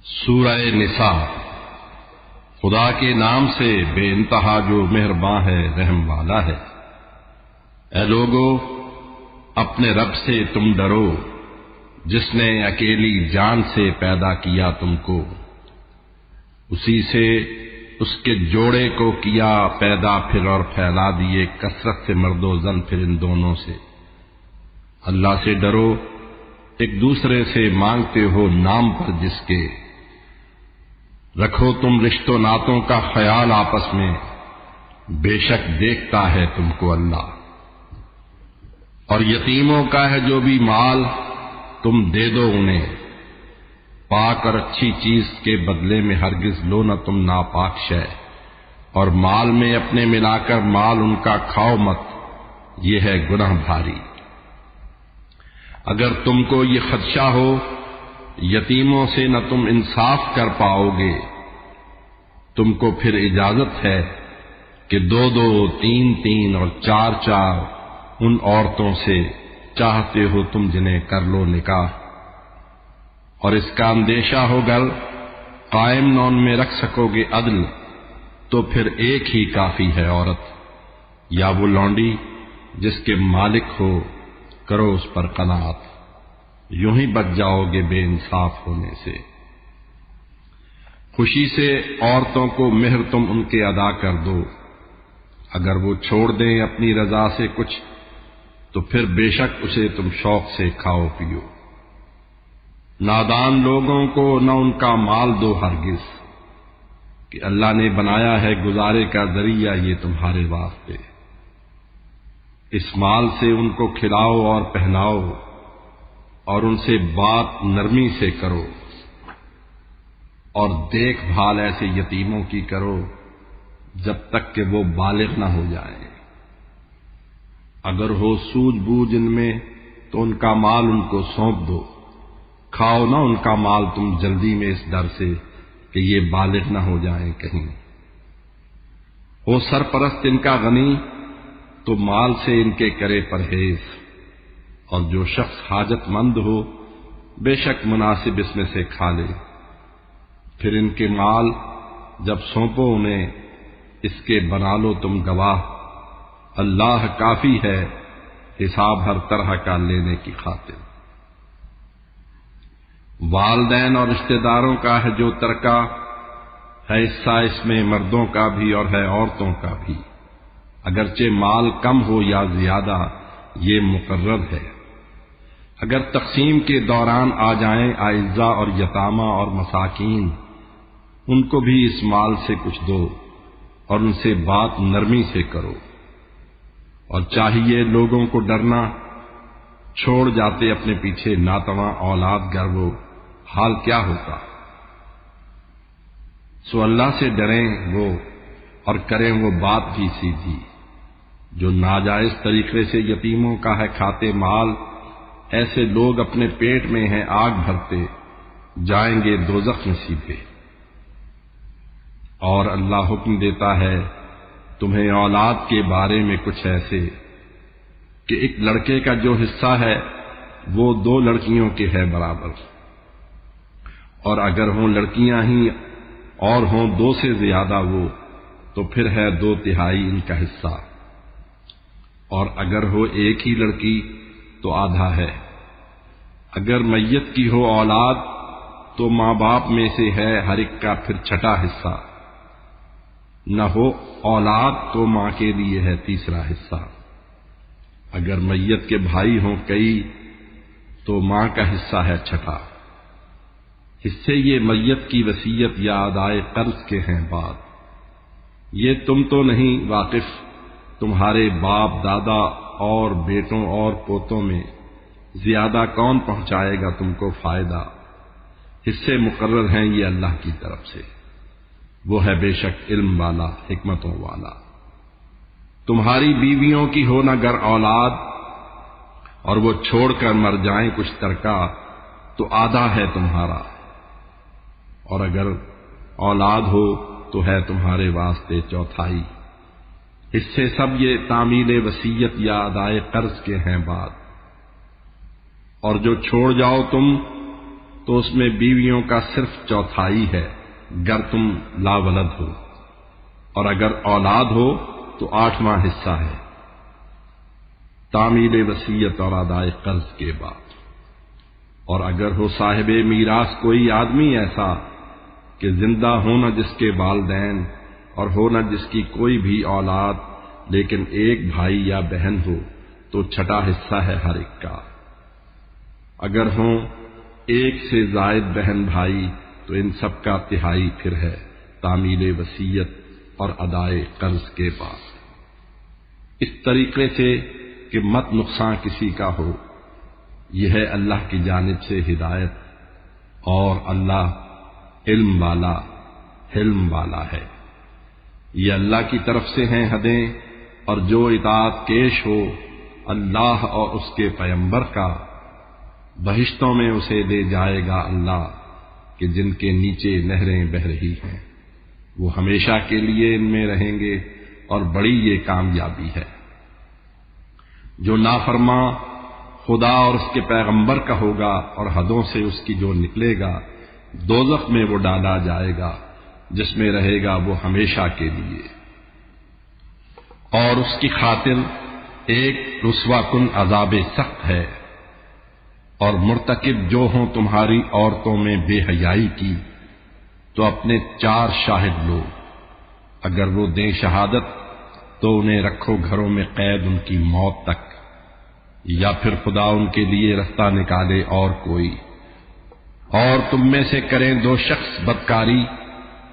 سورہ نساء۔ خدا کے نام سے بے انتہا جو مہرباں ہے، رحم والا ہے۔ اے لوگو، اپنے رب سے تم ڈرو جس نے اکیلی جان سے پیدا کیا تم کو، اسی سے اس کے جوڑے کو کیا پیدا، پھر اور پھیلا دیے کثرت سے مرد و زن، پھر ان دونوں سے۔ اللہ سے ڈرو، ایک دوسرے سے مانگتے ہو نام پر جس کے، رکھو تم رشتوں ناتوں کا خیال آپس میں، بے شک دیکھتا ہے تم کو اللہ۔ اور یتیموں کا ہے جو بھی مال تم دے دو انہیں، پاک اور اچھی چیز کے بدلے میں ہرگز لو نہ تم ناپاک شے، اور مال میں اپنے ملا کر مال ان کا کھاؤ مت، یہ ہے گناہ بھاری۔ اگر تم کو یہ خدشہ ہو یتیموں سے نہ تم انصاف کر پاؤ گے، تم کو پھر اجازت ہے کہ دو دو، تین تین اور چار چار ان عورتوں سے چاہتے ہو تم جنہیں کر لو نکاح، اور اس کا اندیشہ ہو گر قائم نہ ان میں رکھ سکو گے عدل، تو پھر ایک ہی کافی ہے عورت یا وہ لونڈی جس کے مالک ہو، کرو اس پر قناعت، یوں ہی بچ جاؤ گے بے انصاف ہونے سے۔ خوشی سے عورتوں کو مہر تم ان کے ادا کر دو، اگر وہ چھوڑ دیں اپنی رضا سے کچھ تو پھر بے شک اسے تم شوق سے کھاؤ پیو۔ نادان لوگوں کو نہ ان کا مال دو ہرگز، کہ اللہ نے بنایا ہے گزارے کا ذریعہ یہ تمہارے واسطے۔ اس مال سے ان کو کھلاؤ اور پہناؤ، اور ان سے بات نرمی سے کرو، اور دیکھ بھال ایسے یتیموں کی کرو جب تک کہ وہ بالغ نہ ہو جائیں۔ اگر ہو سوجھ بوجھ ان میں تو ان کا مال ان کو سونپ دو، کھاؤ نہ ان کا مال تم جلدی میں اس ڈر سے کہ یہ بالغ نہ ہو جائیں کہیں۔ ہو سرپرست ان کا غنی تو مال سے ان کے کرے پرہیز، اور جو شخص حاجت مند ہو بے شک مناسب اس میں سے کھا لے۔ پھر ان کے مال جب سونپو انہیں، اس کے بنا لو تم گواہ، اللہ کافی ہے حساب ہر طرح کا لینے کی خاطر۔ والدین اور رشتہ داروں کا ہے جو ترکہ، ہے حصہ اس میں مردوں کا بھی اور ہے عورتوں کا بھی، اگرچہ مال کم ہو یا زیادہ یہ مقرر ہے۔ اگر تقسیم کے دوران آ جائیں اعزاء اور یتامہ اور مساکین، ان کو بھی اس مال سے کچھ دو، اور ان سے بات نرمی سے کرو۔ اور چاہیے لوگوں کو ڈرنا، چھوڑ جاتے اپنے پیچھے ناتواں اولاد گر وہ حال کیا ہوتا۔ سو اللہ سے ڈریں وہ، اور کریں وہ بات بھی سیدھی۔ جو ناجائز طریقے سے یتیموں کا ہے کھاتے مال، ایسے لوگ اپنے پیٹ میں ہیں آگ بھرتے، جائیں گے دوزخ میں سیدھے۔ اور اللہ حکم دیتا ہے تمہیں اولاد کے بارے میں کچھ ایسے کہ ایک لڑکے کا جو حصہ ہے وہ دو لڑکیوں کے ہے برابر، اور اگر ہوں لڑکیاں ہی اور ہوں دو سے زیادہ وہ، تو پھر ہے 2/3 ان کا حصہ، اور اگر ہو ایک ہی لڑکی تو آدھا ہے۔ اگر میت کی ہو اولاد تو ماں باپ میں سے ہے ہر ایک کا پھر چھٹا حصہ، نہ ہو اولاد تو ماں کے لیے ہے تیسرا حصہ۔ اگر میت کے بھائی ہوں کئی تو ماں کا حصہ ہے چھٹا۔ حصے یہ میت کی وصیت یا ادائے قرض کے ہیں بات، یہ تم تو نہیں واقف، تمہارے باپ دادا اور بیٹوں اور پوتوں میں زیادہ کون پہنچائے گا تم کو فائدہ۔ حصے مقرر ہیں یہ اللہ کی طرف سے، وہ ہے بے شک علم والا حکمتوں والا۔ تمہاری بیویوں کی ہو نہ گر اولاد، اور وہ چھوڑ کر مر جائیں کچھ ترکہ، تو آدھا ہے تمہارا، اور اگر اولاد ہو تو ہے تمہارے واسطے 1/4۔ حصے سب یہ تعمیل وصیت یا ادائے قرض کے ہیں بات۔ اور جو چھوڑ جاؤ تم تو اس میں بیویوں کا صرف چوتھائی ہے گر تم لاولد ہو، اور اگر اولاد ہو تو 8واں حصہ ہے تعمیل وصیت اور ادائے قرض کے بعد۔ اور اگر ہو صاحب میراث کوئی آدمی ایسا کہ زندہ ہو نہ جس کے والدین اور ہو نہ جس کی کوئی بھی اولاد، لیکن ایک بھائی یا بہن ہو تو 6واں حصہ ہے ہر ایک کا۔ اگر ہوں ایک سے زائد بہن بھائی تو ان سب کا تہائی پھر ہے تعمیل وصیت اور ادائے قرض کے بعد، اس طریقے سے کہ مت نقصان کسی کا ہو۔ یہ ہے اللہ کی جانب سے ہدایت، اور اللہ علم والا حلم والا ہے۔ یہ اللہ کی طرف سے ہیں حدیں، اور جو اطاعت کیش ہو اللہ اور اس کے پیغمبر کا، بہشتوں میں اسے لے جائے گا اللہ کہ جن کے نیچے نہریں بہہ رہی ہیں، وہ ہمیشہ کے لیے ان میں رہیں گے، اور بڑی یہ کامیابی ہے۔ جو نافرما خدا اور اس کے پیغمبر کا ہوگا اور حدوں سے اس کی جو نکلے گا، دوزخ میں وہ ڈالا جائے گا جس میں رہے گا وہ ہمیشہ کے لیے، اور اس کی خاطر ایک رسوا کن عذاب سخت ہے۔ اور مرتکب جو ہوں تمہاری عورتوں میں بے حیائی کی تو اپنے 4 شاہد لو، اگر وہ دیں شہادت تو انہیں رکھو گھروں میں قید ان کی موت تک، یا پھر خدا ان کے لیے رستہ نکالے اور کوئی۔ اور تم میں سے کریں 2 شخص بدکاری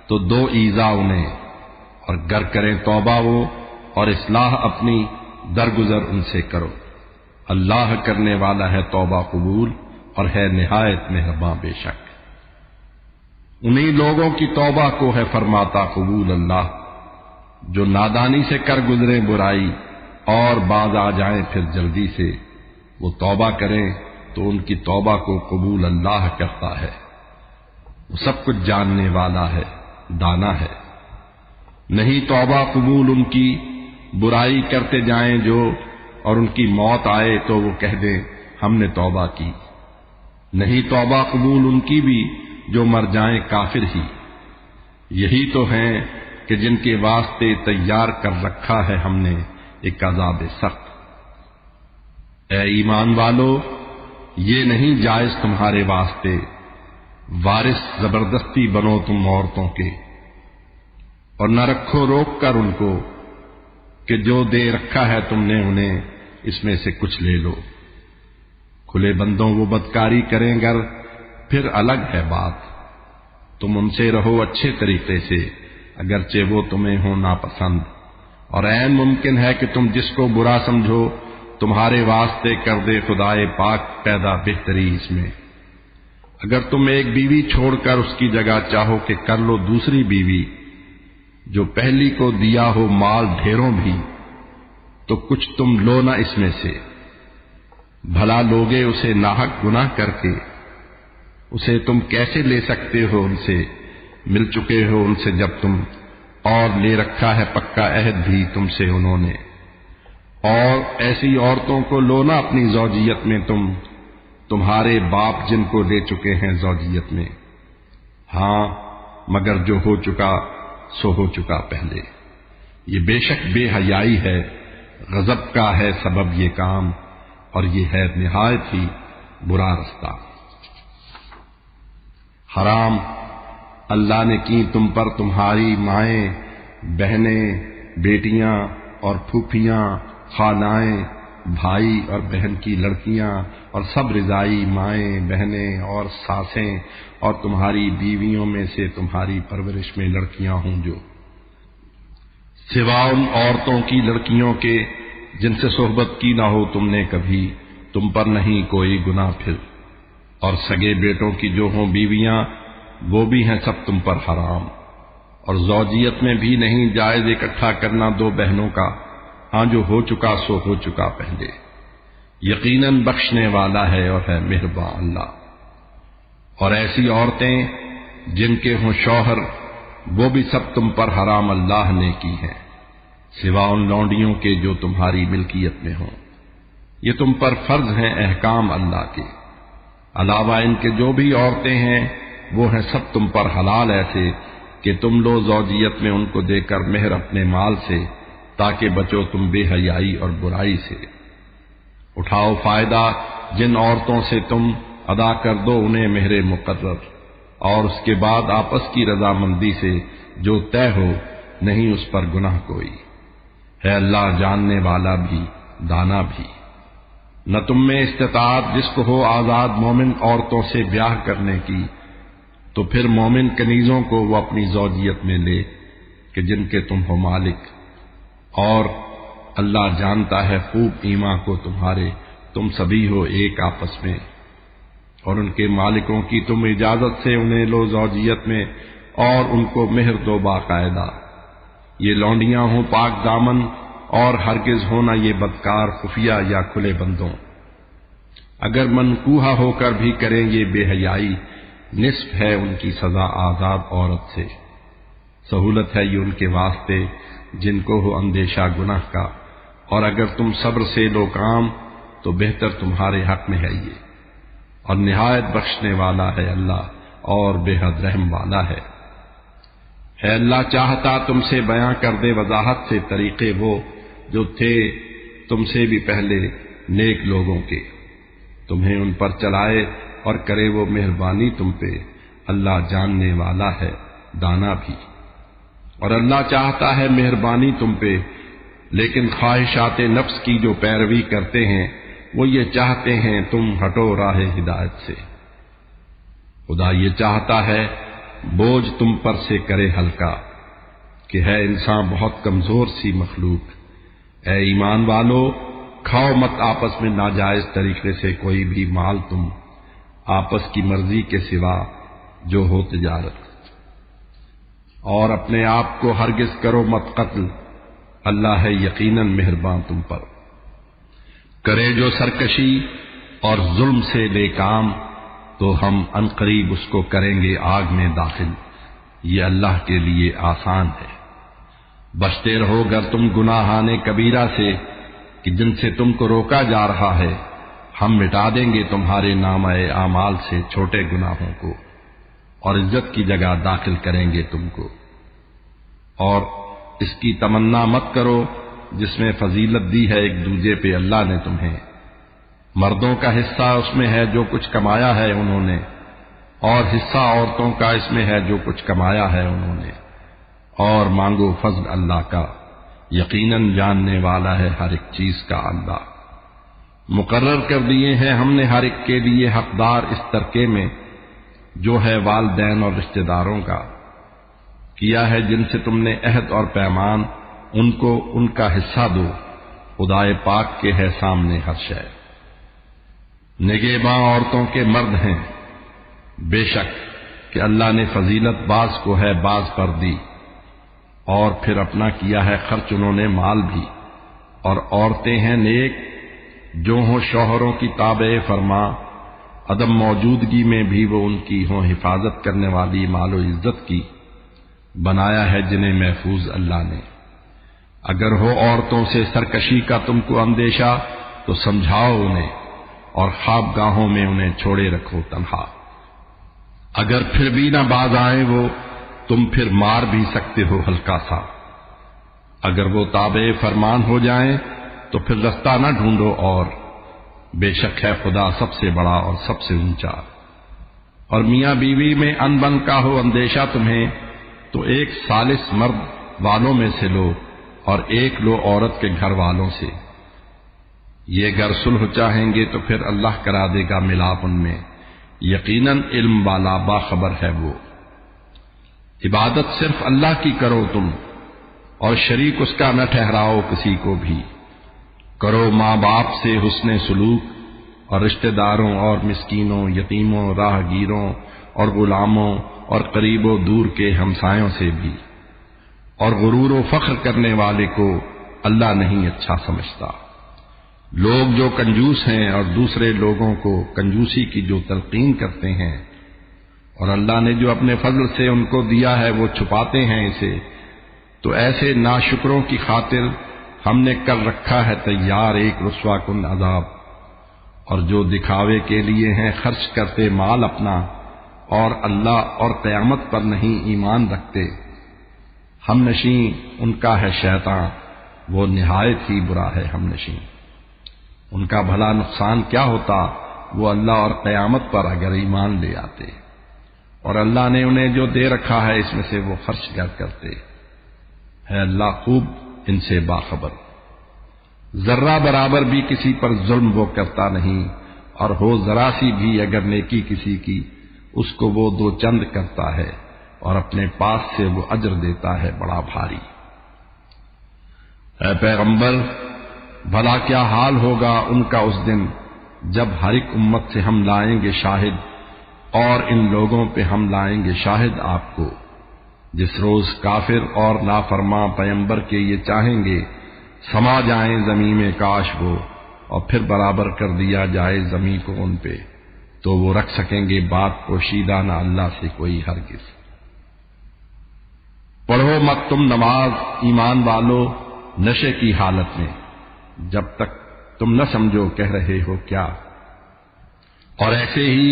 تو 2 ایذا انہیں، اور گر کریں توبہ وہ اور اصلاح اپنی درگزر ان سے کرو، اللہ کرنے والا ہے توبہ قبول اور ہے نہایت مہرباں بے شک۔ انہی لوگوں کی توبہ کو ہے فرماتا قبول اللہ جو نادانی سے کر گزریں برائی اور باز آ جائیں پھر جلدی سے، وہ توبہ کریں تو ان کی توبہ کو قبول اللہ کرتا ہے، وہ سب کچھ جاننے والا ہے، دانا ہے۔ نہیں توبہ قبول ان کی برائی کرتے جائیں جو، اور ان کی موت آئے تو وہ کہہ دیں ہم نے توبہ کی۔ نہیں توبہ قبول ان کی بھی جو مر جائیں کافر ہی۔ یہی تو ہیں کہ جن کے واسطے تیار کر رکھا ہے ہم نے ایک عذاب سخت۔ اے ایمان والو، یہ نہیں جائز تمہارے واسطے وارث زبردستی بنو تم عورتوں کے، اور نہ رکھو روک کر ان کو کہ جو دے رکھا ہے تم نے انہیں اس میں سے کچھ لے لو۔ کھلے بندوں وہ بدکاری کریں گر پھر الگ ہے بات، تم ان سے رہو اچھے طریقے سے اگرچہ وہ تمہیں ہوں ناپسند، اور عین ممکن ہے کہ تم جس کو برا سمجھو تمہارے واسطے کر دے خدائے پاک پیدا بہتری اس میں۔ اگر تم ایک بیوی چھوڑ کر اس کی جگہ چاہو کہ کر لو دوسری بیوی جو پہلی کو دیا ہو مال ڈھیروں بھی، تو کچھ تم لو نہ اس میں سے، بھلا لوگے اسے ناحق گناہ کر کے۔ اسے تم کیسے لے سکتے ہو ان سے، مل چکے ہو ان سے جب تم، اور لے رکھا ہے پکا عہد بھی تم سے انہوں نے۔ اور ایسی عورتوں کو لو نہ اپنی زوجیت میں تمہارے باپ جن کو لے چکے ہیں زوجیت میں، ہاں مگر جو ہو چکا سو ہو چکا پہلے۔ یہ بے شک بے حیائی ہے، غضب کا ہے سبب یہ کام، اور یہ ہے نہایت ہی برا رستہ۔ حرام اللہ نے کی تم پر تمہاری مائیں، بہنیں، بیٹیاں اور پھوپھیاں، خالائیں، بھائی اور بہن کی لڑکیاں، اور سب رضائی مائیں، بہنیں اور ساسیں، اور تمہاری بیویوں میں سے تمہاری پرورش میں لڑکیاں ہوں جو، سوا ان عورتوں کی لڑکیوں کے جن سے صحبت کی نہ ہو تم نے کبھی، تم پر نہیں کوئی گناہ پھر، اور سگے بیٹوں کی جو ہوں بیویاں وہ بھی ہیں سب تم پر حرام، اور زوجیت میں بھی نہیں جائز اکٹھا کرنا 2 بہنوں کا، ہاں جو ہو چکا سو ہو چکا پہلے، یقیناً بخشنے والا ہے اور ہے مہرباں اللہ۔ اور ایسی عورتیں جن کے ہوں شوہر وہ بھی سب تم پر حرام اللہ نے کی ہیں، سوا ان لونڈیوں کے جو تمہاری ملکیت میں ہوں، یہ تم پر فرض ہیں احکام اللہ کے۔ علاوہ ان کے جو بھی عورتیں ہیں وہ ہیں سب تم پر حلال ایسے کہ تم لو زوجیت میں ان کو دے کر مہر اپنے مال سے تاکہ بچو تم بے حیائی اور برائی سے۔ اٹھاؤ فائدہ جن عورتوں سے تم ادا کر دو انہیں مہر مقرر، اور اس کے بعد آپس کی رضامندی سے جو طے ہو، نہیں اس پر گناہ کوئی۔ ہے اللہ جاننے والا بھی دانا بھی۔ نہ تم میں استطاعت جس کو ہو آزاد مومن عورتوں سے بیاہ کرنے کی، تو پھر مومن کنیزوں کو وہ اپنی زوجیت میں لے کہ جن کے تم ہو مالک، اور اللہ جانتا ہے خوب ایماں کو تمہارے، تم سبھی ہو ایک آپس میں، اور ان کے مالکوں کی تم اجازت سے انہیں لو زوجیت میں اور ان کو مہر دو باقاعدہ۔ یہ لونڈیاں ہوں پاک دامن، اور ہرگز ہونا یہ بدکار خفیہ یا کھلے بندوں۔ اگر منکوحہ ہو کر بھی کریں یہ بے حیائی، نصف ہے ان کی سزا آزاد عورت سے۔ سہولت ہے یہ ان کے واسطے جن کو ہو اندیشہ گناہ کا، اور اگر تم صبر سے لو کام تو بہتر تمہارے حق میں ہے یہ، اور نہایت بخشنے والا ہے اللہ اور بے حد رحم والا ہے۔ اللہ چاہتا تم سے بیان کر دے وضاحت سے طریقے وہ جو تھے تم سے بھی پہلے نیک لوگوں کے، تمہیں ان پر چلائے اور کرے وہ مہربانی تم پہ، اللہ جاننے والا ہے دانا بھی۔ اور اللہ چاہتا ہے مہربانی تم پہ، لیکن خواہشات نفس کی جو پیروی کرتے ہیں وہ یہ چاہتے ہیں تم ہٹو راہ ہدایت سے۔ خدا یہ چاہتا ہے بوجھ تم پر سے کرے ہلکا، کہ ہے انسان بہت کمزور سی مخلوق۔ اے ایمان والو، کھاؤ مت آپس میں ناجائز طریقے سے کوئی بھی مال تم آپس کی مرضی کے سوا جو ہو تجارت، اور اپنے آپ کو ہرگز کرو مت قتل، اللہ ہے یقیناً مہربان تم پر۔ کرے جو سرکشی اور ظلم سے لے کام تو ہم عنقریب اس کو کریں گے آگ میں داخل، یہ اللہ کے لیے آسان ہے۔ بچتے رہو گر تم گناہانے کبیرہ سے کہ جن سے تم کو روکا جا رہا ہے، ہم مٹا دیں گے تمہارے نامہ اعمال سے چھوٹے گناہوں کو، اور عزت کی جگہ داخل کریں گے تم کو۔ اور اس کی تمنا مت کرو جس میں فضیلت دی ہے ایک دوسرے پہ اللہ نے تمہیں۔ مردوں کا حصہ اس میں ہے جو کچھ کمایا ہے انہوں نے، اور حصہ عورتوں کا اس میں ہے جو کچھ کمایا ہے انہوں نے، اور مانگو فضل اللہ کا، یقیناً جاننے والا ہے ہر ایک چیز کا اللہ۔ مقرر کر دیے ہیں ہم نے ہر ایک کے لیے حقدار اس ترکے میں جو ہے والدین اور رشتہ داروں کا، کیا ہے جن سے تم نے عہد اور پیمان، ان کو ان کا حصہ دو، خدائے پاک کے ہے سامنے ہر شے۔ نگہباں عورتوں کے مرد ہیں، بے شک کہ اللہ نے فضیلت بعض کو ہے بعض پر دی، اور پھر اپنا کیا ہے خرچ انہوں نے مال بھی، اور عورتیں ہیں نیک جو ہوں شوہروں کی تابع فرما، عدم موجودگی میں بھی وہ ان کی ہوں حفاظت کرنے والی مال و عزت کی، بنایا ہے جنہیں محفوظ اللہ نے۔ اگر ہو عورتوں سے سرکشی کا تم کو اندیشہ تو سمجھاؤ انہیں، اور خواب گاہوں میں انہیں چھوڑے رکھو تنہا۔ اگر پھر بھی نہ باز آئیں وہ، تم پھر مار بھی سکتے ہو ہلکا سا۔ اگر وہ تابع فرمان ہو جائیں تو پھر رستہ نہ ڈھونڈو، اور بے شک ہے خدا سب سے بڑا اور سب سے اونچا۔ اور میاں بیوی میں ان بن کا ہو اندیشہ تمہیں تو ایک ثالث مرد والوں میں سے لو، اور ایک لو عورت کے گھر والوں سے۔ یہ گر صلح چاہیں گے تو پھر اللہ کرا دے گا ملاپ ان میں، یقیناً علم والا باخبر ہے وہ۔ عبادت صرف اللہ کی کرو تم، اور شریک اس کا نہ ٹھہراؤ کسی کو بھی۔ کرو ماں باپ سے حسن سلوک، اور رشتہ داروں اور مسکینوں، یتیموں، راہ گیروں اور غلاموں اور قریب و دور کے ہمسایوں سے بھی۔ اور غرور و فخر کرنے والے کو اللہ نہیں اچھا سمجھتا۔ لوگ جو کنجوس ہیں اور دوسرے لوگوں کو کنجوسی کی جو تلقین کرتے ہیں، اور اللہ نے جو اپنے فضل سے ان کو دیا ہے وہ چھپاتے ہیں اسے، تو ایسے ناشکروں کی خاطر ہم نے کر رکھا ہے تیار ایک رسوا کن عذاب، اور جو دکھاوے کے لیے ہیں خرچ کرتے مال اپنا اور اللہ اور قیامت پر نہیں ایمان رکھتے، ہم نشین ان کا ہے شیطان، وہ نہایت ہی برا ہے ہم نشین۔ ان کا بھلا نقصان کیا ہوتا وہ اللہ اور قیامت پر اگر ایمان لے آتے، اور اللہ نے انہیں جو دے رکھا ہے اس میں سے وہ خرچ کرتے، ہے اللہ خوب ان سے باخبر۔ ذرہ برابر بھی کسی پر ظلم وہ کرتا نہیں، اور ہو ذرا سی بھی اگر نیکی کسی کی اس کو وہ دو چند کرتا ہے، اور اپنے پاس سے وہ اجر دیتا ہے بڑا بھاری۔ اے پیغمبر، بھلا کیا حال ہوگا ان کا اس دن جب ہر ایک امت سے ہم لائیں گے شاہد، اور ان لوگوں پہ ہم لائیں گے شاہد آپ کو، جس روز کافر اور نافرماں پیغمبر کے یہ چاہیں گے سما جائیں زمین میں کاش وہ، اور پھر برابر کر دیا جائے زمین کو ان پہ، تو وہ رکھ سکیں گے بات پوشیدہ نہ اللہ سے کوئی ہرگز۔ پڑھو مت تم نماز ایمان والو نشے کی حالت میں، جب تک تم نہ سمجھو کہہ رہے ہو کیا، اور ایسے ہی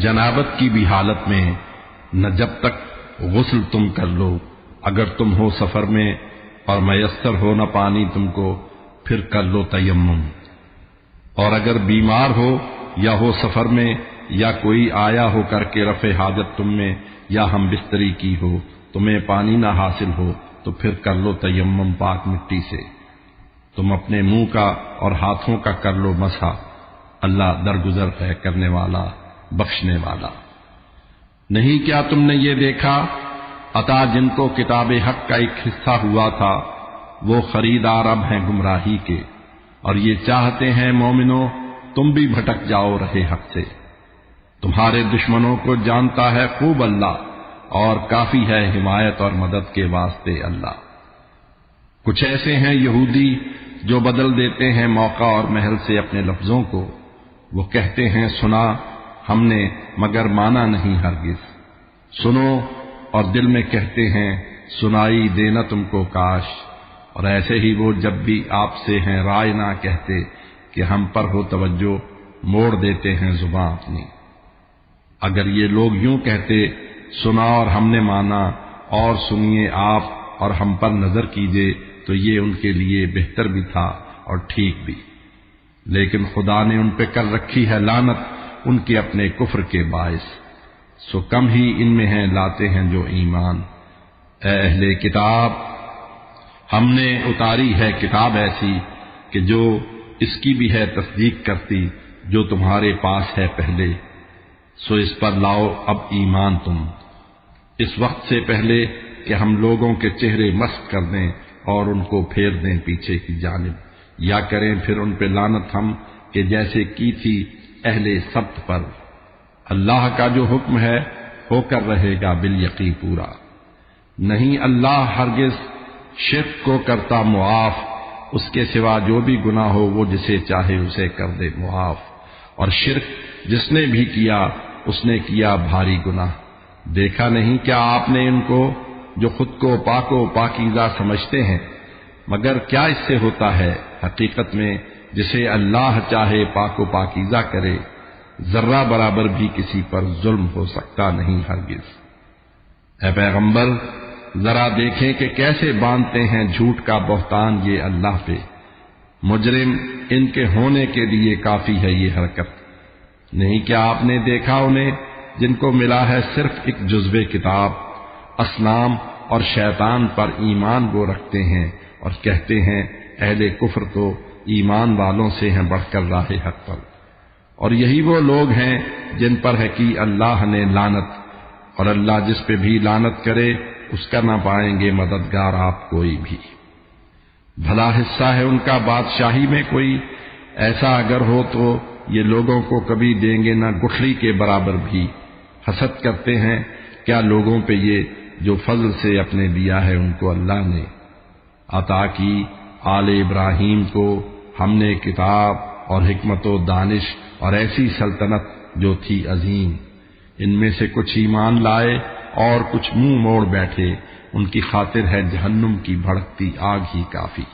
جنابت کی بھی حالت میں نہ جب تک غسل تم کر لو، اگر تم ہو سفر میں اور میسر ہو نہ پانی تم کو پھر کر لو تیمم، اور اگر بیمار ہو یا ہو سفر میں یا کوئی آیا ہو کر کے رفع حاجت تم میں، یا ہم بستری کی ہو تمہیں پانی نہ حاصل ہو تو پھر کر لو تیمم پاک مٹی سے، تم اپنے منہ کا اور ہاتھوں کا کر لو مسح، اللہ درگزر ہے کرنے والا بخشنے والا۔ نہیں کیا تم نے یہ دیکھا عطا جن کو کتاب حق کا ایک حصہ ہوا تھا وہ خریدار اب ہیں گمراہی کے، اور یہ چاہتے ہیں مومنو تم بھی بھٹک جاؤ رہے حق سے۔ تمہارے دشمنوں کو جانتا ہے خوب اللہ، اور کافی ہے حمایت اور مدد کے واسطے اللہ۔ کچھ ایسے ہیں یہودی جو بدل دیتے ہیں موقع اور محل سے اپنے لفظوں کو، وہ کہتے ہیں سنا ہم نے مگر مانا نہیں ہرگز، سنو اور دل میں کہتے ہیں سنائی دینا تم کو کاش، اور ایسے ہی وہ جب بھی آپ سے ہیں رائے نہ کہتے کہ ہم پر ہو توجہ، موڑ دیتے ہیں زباں اپنی۔ اگر یہ لوگ یوں کہتے سنا اور ہم نے مانا، اور سنیے آپ اور ہم پر نظر کیجیے، تو یہ ان کے لیے بہتر بھی تھا اور ٹھیک بھی، لیکن خدا نے ان پہ کر رکھی ہے لعنت ان کے اپنے کفر کے باعث، سو کم ہی ان میں ہیں لاتے ہیں جو ایمان۔ اے اہل کتاب، ہم نے اتاری ہے کتاب ایسی کہ جو اس کی بھی ہے تصدیق کرتی جو تمہارے پاس ہے پہلے، سو اس پر لاؤ اب ایمان تم، اس وقت سے پہلے کہ ہم لوگوں کے چہرے مسخ کر دیں اور ان کو پھیر دیں پیچھے کی جانب، یا کریں پھر ان پہ لعنت ہم کہ جیسے کی تھی اہل سبت پر۔ اللہ کا جو حکم ہے ہو کر رہے گا بالیقین پورا، نہیں اللہ ہرگز شرک کو کرتا معاف، اس کے سوا جو بھی گناہ ہو وہ جسے چاہے اسے کر دے معاف، اور شرک جس نے بھی کیا اس نے کیا بھاری گناہ۔ دیکھا نہیں کیا آپ نے ان کو جو خود کو پاک و پاکیزہ سمجھتے ہیں، مگر کیا اس سے ہوتا ہے حقیقت میں جسے اللہ چاہے پاک و پاکیزہ کرے، ذرہ برابر بھی کسی پر ظلم ہو سکتا نہیں ہرگز۔ اے پیغمبر ذرا دیکھیں کہ کیسے باندھتے ہیں جھوٹ کا بہتان یہ اللہ پہ، مجرم ان کے ہونے کے لیے کافی ہے یہ حرکت۔ نہیں کیا آپ نے دیکھا انہیں جن کو ملا ہے صرف ایک جزو کتاب، اصنام اور شیطان پر ایمان وہ رکھتے ہیں اور کہتے ہیں اہل کفر تو ایمان والوں سے ہیں بڑھ کر راہ حق پر، اور یہی وہ لوگ ہیں جن پر ہے کہ اللہ نے لعنت، اور اللہ جس پہ بھی لعنت کرے اس کا نہ پائیں گے مددگار آپ کوئی بھی۔ بھلا حصہ ہے ان کا بادشاہی میں کوئی، ایسا اگر ہو تو یہ لوگوں کو کبھی دیں گے نہ گٹھلی کے برابر بھی۔ حسد کرتے ہیں کیا لوگوں پہ یہ جو فضل سے اپنے دیا ہے ان کو اللہ نے عطا کی۔ آل ابراہیم کو ہم نے کتاب اور حکمت و دانش اور ایسی سلطنت جو تھی عظیم، ان میں سے کچھ ایمان لائے اور کچھ منہ موڑ بیٹھے، ان کی خاطر ہے جہنم کی بھڑکتی آگ ہی کافی۔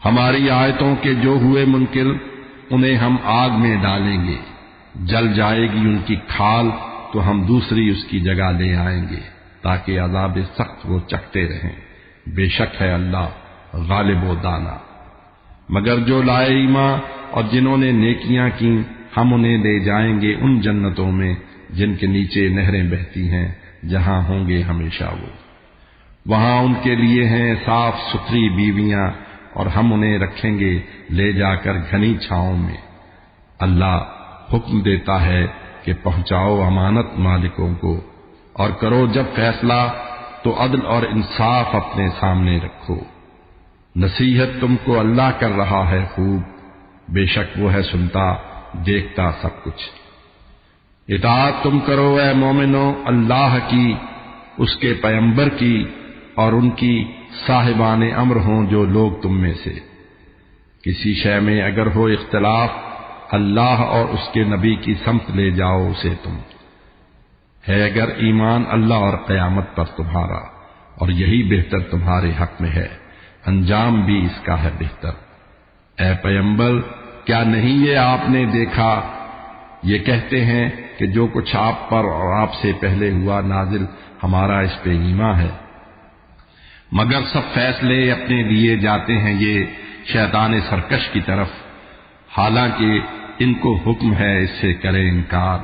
ہماری آیتوں کے جو ہوئے منکر انہیں ہم آگ میں ڈالیں گے، جل جائے گی ان کی کھال تو ہم دوسری اس کی جگہ لے آئیں گے تاکہ عذاب سخت وہ چکھتے رہیں۔ بے شک ہے اللہ غالب و دانا۔ مگر جو لائے ایمان اور جنہوں نے نیکیاں کی ہم انہیں لے جائیں گے ان جنتوں میں جن کے نیچے نہریں بہتی ہیں، جہاں ہوں گے ہمیشہ وہ۔ وہاں ان کے لیے ہیں صاف ستھری بیویاں اور ہم انہیں رکھیں گے لے جا کر گھنی چھاؤں میں۔ اللہ حکم دیتا ہے کہ پہنچاؤ امانت مالکوں کو اور کرو جب فیصلہ تو عدل اور انصاف اپنے سامنے رکھو۔ نصیحت تم کو اللہ کر رہا ہے خوب، بے شک وہ ہے سنتا دیکھتا سب کچھ۔ اطاعت تم کرو اے مومنو اللہ کی، اس کے پیغمبر کی اور ان کی صاحبان امر ہوں جو لوگ تم میں سے۔ کسی شے میں اگر ہو اختلاف اللہ اور اس کے نبی کی سمت لے جاؤ اسے تم۔ ہے اگر ایمان اللہ اور قیامت پر تمہارا، اور یہی بہتر تمہارے حق میں ہے، انجام بھی اس کا ہے بہتر۔ اے پیغمبر کیا نہیں یہ آپ نے دیکھا، یہ کہتے ہیں کہ جو کچھ آپ پر اور آپ سے پہلے ہوا نازل ہمارا اس پہ ایمان ہے، مگر سب فیصلے اپنے لیے جاتے ہیں یہ شیطان سرکش کی طرف، حالانکہ ان کو حکم ہے اس سے کرے انکار۔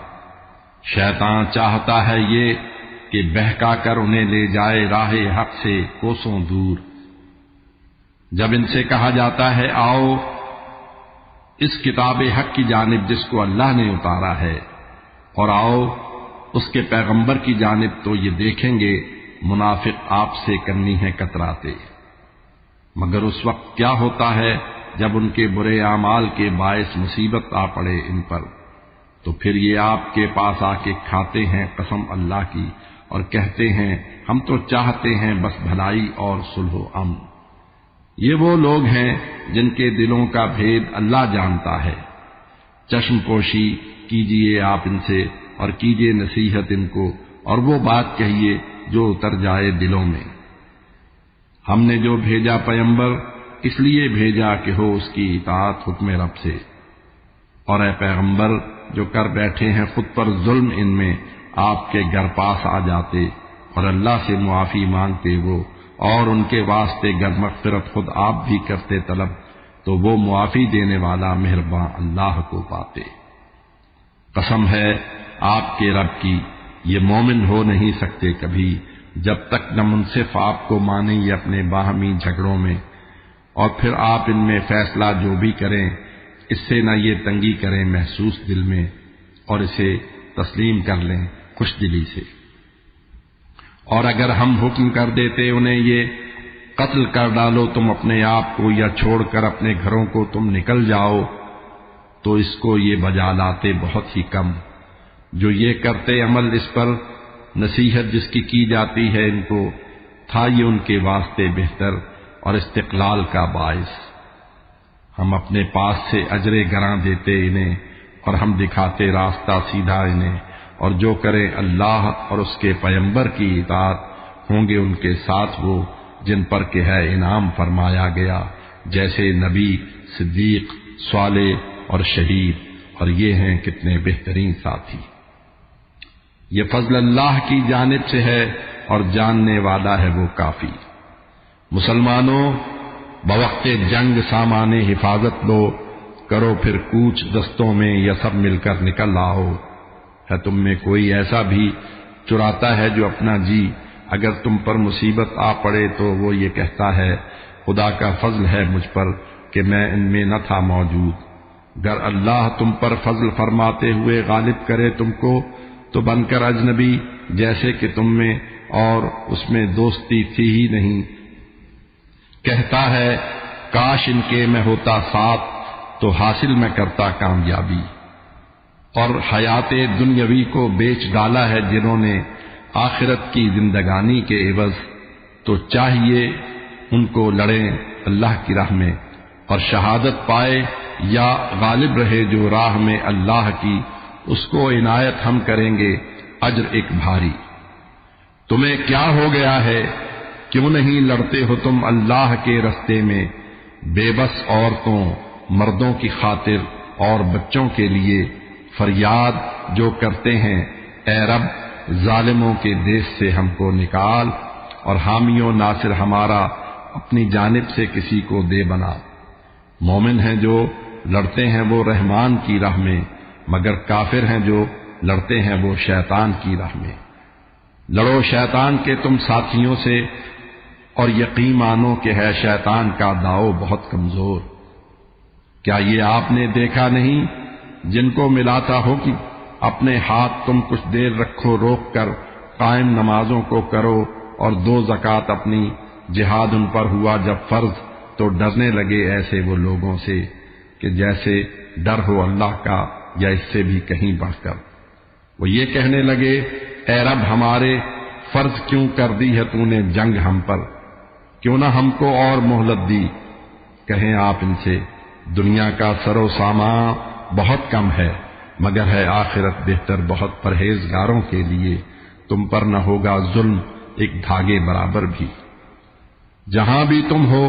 شیطان چاہتا ہے یہ کہ بہکا کر انہیں لے جائے راہ حق سے کوسوں دور۔ جب ان سے کہا جاتا ہے آؤ اس کتاب حق کی جانب جس کو اللہ نے اتارا ہے، اور آؤ اس کے پیغمبر کی جانب، تو یہ دیکھیں گے منافق آپ سے کرنی ہے کتراتے۔ مگر اس وقت کیا ہوتا ہے جب ان کے برے اعمال کے باعث مصیبت آ پڑے ان پر، تو پھر یہ آپ کے پاس آ کے کھاتے ہیں قسم اللہ کی اور کہتے ہیں ہم تو چاہتے ہیں بس بھلائی اور صلح و امن۔ یہ وہ لوگ ہیں جن کے دلوں کا بھید اللہ جانتا ہے۔ چشم پوشی کیجیے آپ ان سے اور کیجیے نصیحت ان کو، اور وہ بات کہیے جو اتر جائے دلوں میں۔ ہم نے جو بھیجا پیغمبر اس لیے بھیجا کہ ہو اس کی اطاعت حکم رب سے، اور اے پیغمبر جو کر بیٹھے ہیں خود پر ظلم ان میں آپ کے گھر پاس آ جاتے اور اللہ سے معافی مانگتے وہ، اور ان کے واسطے گر مغفرت خود آپ بھی کرتے طلب، تو وہ معافی دینے والا مہرباں اللہ کو پاتے۔ قسم ہے آپ کے رب کی یہ مومن ہو نہیں سکتے کبھی جب تک نہ منصف آپ کو مانیں یہ اپنے باہمی جھگڑوں میں، اور پھر آپ ان میں فیصلہ جو بھی کریں اس سے نہ یہ تنگی کریں محسوس دل میں، اور اسے تسلیم کر لیں خوش دلی سے۔ اور اگر ہم حکم کر دیتے انہیں یہ قتل کر ڈالو تم اپنے آپ کو، یا چھوڑ کر اپنے گھروں کو تم نکل جاؤ، تو اس کو یہ بجا لاتے بہت ہی کم۔ جو یہ کرتے عمل اس پر نصیحت جس کی جاتی ہے ان کو، تھا یہ ان کے واسطے بہتر اور استقلال کا باعث۔ ہم اپنے پاس سے اجر گراں دیتے انہیں، اور ہم دکھاتے راستہ سیدھا انہیں، اور جو کرے اللہ اور اس کے پیغمبر کی اطاعت ہوں گے ان کے ساتھ وہ جن پر کہ ہے انعام فرمایا گیا، جیسے نبی، صدیق، صالح اور شہید، اور یہ ہیں کتنے بہترین ساتھی۔ یہ فضل اللہ کی جانب سے ہے اور جاننے والا ہے وہ کافی۔ مسلمانوں بوقت جنگ سامان حفاظت لو، کرو پھر کوچ دستوں میں یا سب مل کر نکل آؤ۔ ہے تم میں کوئی ایسا بھی چراتا ہے جو اپنا جی، اگر تم پر مصیبت آ پڑے تو وہ یہ کہتا ہے خدا کا فضل ہے مجھ پر کہ میں ان میں نہ تھا موجود۔ گر اللہ تم پر فضل فرماتے ہوئے غالب کرے تم کو تو بن کر اجنبی جیسے کہ تم میں اور اس میں دوستی تھی ہی نہیں۔ کہتا ہے کاش ان کے میں ہوتا ساتھ تو حاصل میں کرتا کامیابی۔ اور حیات دنیاوی کو بیچ ڈالا ہے جنہوں نے آخرت کی زندگانی کے عوض، تو چاہیے ان کو لڑیں اللہ کی راہ میں اور شہادت پائے یا غالب رہے جو راہ میں اللہ کی، اس کو عنایت ہم کریں گے اجر ایک بھاری۔ تمہیں کیا ہو گیا ہے، کیوں نہیں لڑتے ہو تم اللہ کے رستے میں بے بس عورتوں مردوں کی خاطر اور بچوں کے لیے فریاد جو کرتے ہیں، اے رب ظالموں کے دیش سے ہم کو نکال اور حامی و ناصر ہمارا اپنی جانب سے کسی کو دے بنا۔ مومن ہیں جو لڑتے ہیں وہ رحمان کی راہ میں، مگر کافر ہیں جو لڑتے ہیں وہ شیطان کی راہ میں۔ لڑو شیطان کے تم ساتھیوں سے اور یقین مانو کہ ہے شیطان کا داؤ بہت کمزور۔ کیا یہ آپ نے دیکھا نہیں جن کو ملاتا ہو کہ اپنے ہاتھ تم کچھ دیر رکھو روک کر قائم نمازوں کو کرو اور دو زکوٰۃ اپنی، جہاد ان پر ہوا جب فرض تو ڈرنے لگے ایسے وہ لوگوں سے کہ جیسے ڈر ہو اللہ کا یا اس سے بھی کہیں بڑھ کر۔ وہ یہ کہنے لگے، اے رب ہمارے فرض کیوں کر دی ہے تو نے جنگ ہم پر، کیوں نہ ہم کو اور مہلت دی۔ کہیں آپ ان سے، دنیا کا سر و سامان بہت کم ہے، مگر ہے آخرت بہتر بہت پرہیزگاروں کے لیے۔ تم پر نہ ہوگا ظلم ایک دھاگے برابر بھی۔ جہاں بھی تم ہو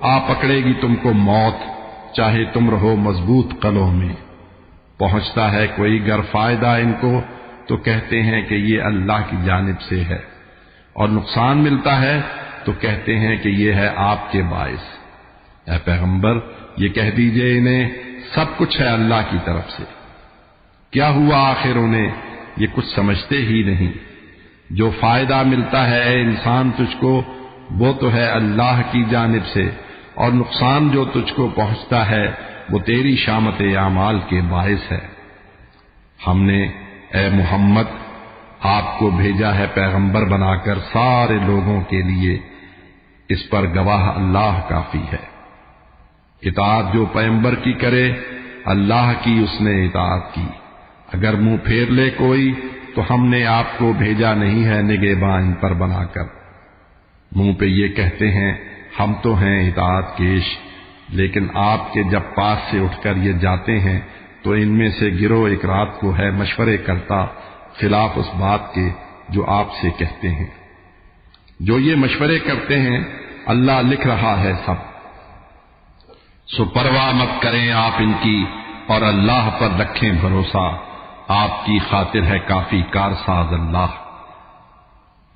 آ پکڑے گی تم کو موت، چاہے تم رہو مضبوط قلعوں میں۔ پہنچتا ہے کوئی گر فائدہ ان کو تو کہتے ہیں کہ یہ اللہ کی جانب سے ہے، اور نقصان ملتا ہے تو کہتے ہیں کہ یہ ہے آپ کے باعث۔ اے پیغمبر یہ کہہ دیجئے انہیں سب کچھ ہے اللہ کی طرف سے۔ کیا ہوا آخر انہیں، یہ کچھ سمجھتے ہی نہیں۔ جو فائدہ ملتا ہے اے انسان تجھ کو وہ تو ہے اللہ کی جانب سے، اور نقصان جو تجھ کو پہنچتا ہے وہ تیری شامت اعمال کے باعث ہے۔ ہم نے اے محمد آپ کو بھیجا ہے پیغمبر بنا کر سارے لوگوں کے لیے، اس پر گواہ اللہ کافی ہے۔ اطاعت جو پیغمبر کی کرے اللہ کی اس نے اطاعت کی، اگر منہ پھیر لے کوئی تو ہم نے آپ کو بھیجا نہیں ہے نگہباں ان پر بنا کر۔ منہ پہ یہ کہتے ہیں ہم تو ہیں اطاعت کیش، لیکن آپ کے جب پاس سے اٹھ کر یہ جاتے ہیں تو ان میں سے گروہ ایک رات کو ہے مشورے کرتا خلاف اس بات کے جو آپ سے کہتے ہیں۔ جو یہ مشورے کرتے ہیں اللہ لکھ رہا ہے سب، سو پرواہ مت کریں آپ ان کی اور اللہ پر رکھیں بھروسہ، آپ کی خاطر ہے کافی کارساز اللہ۔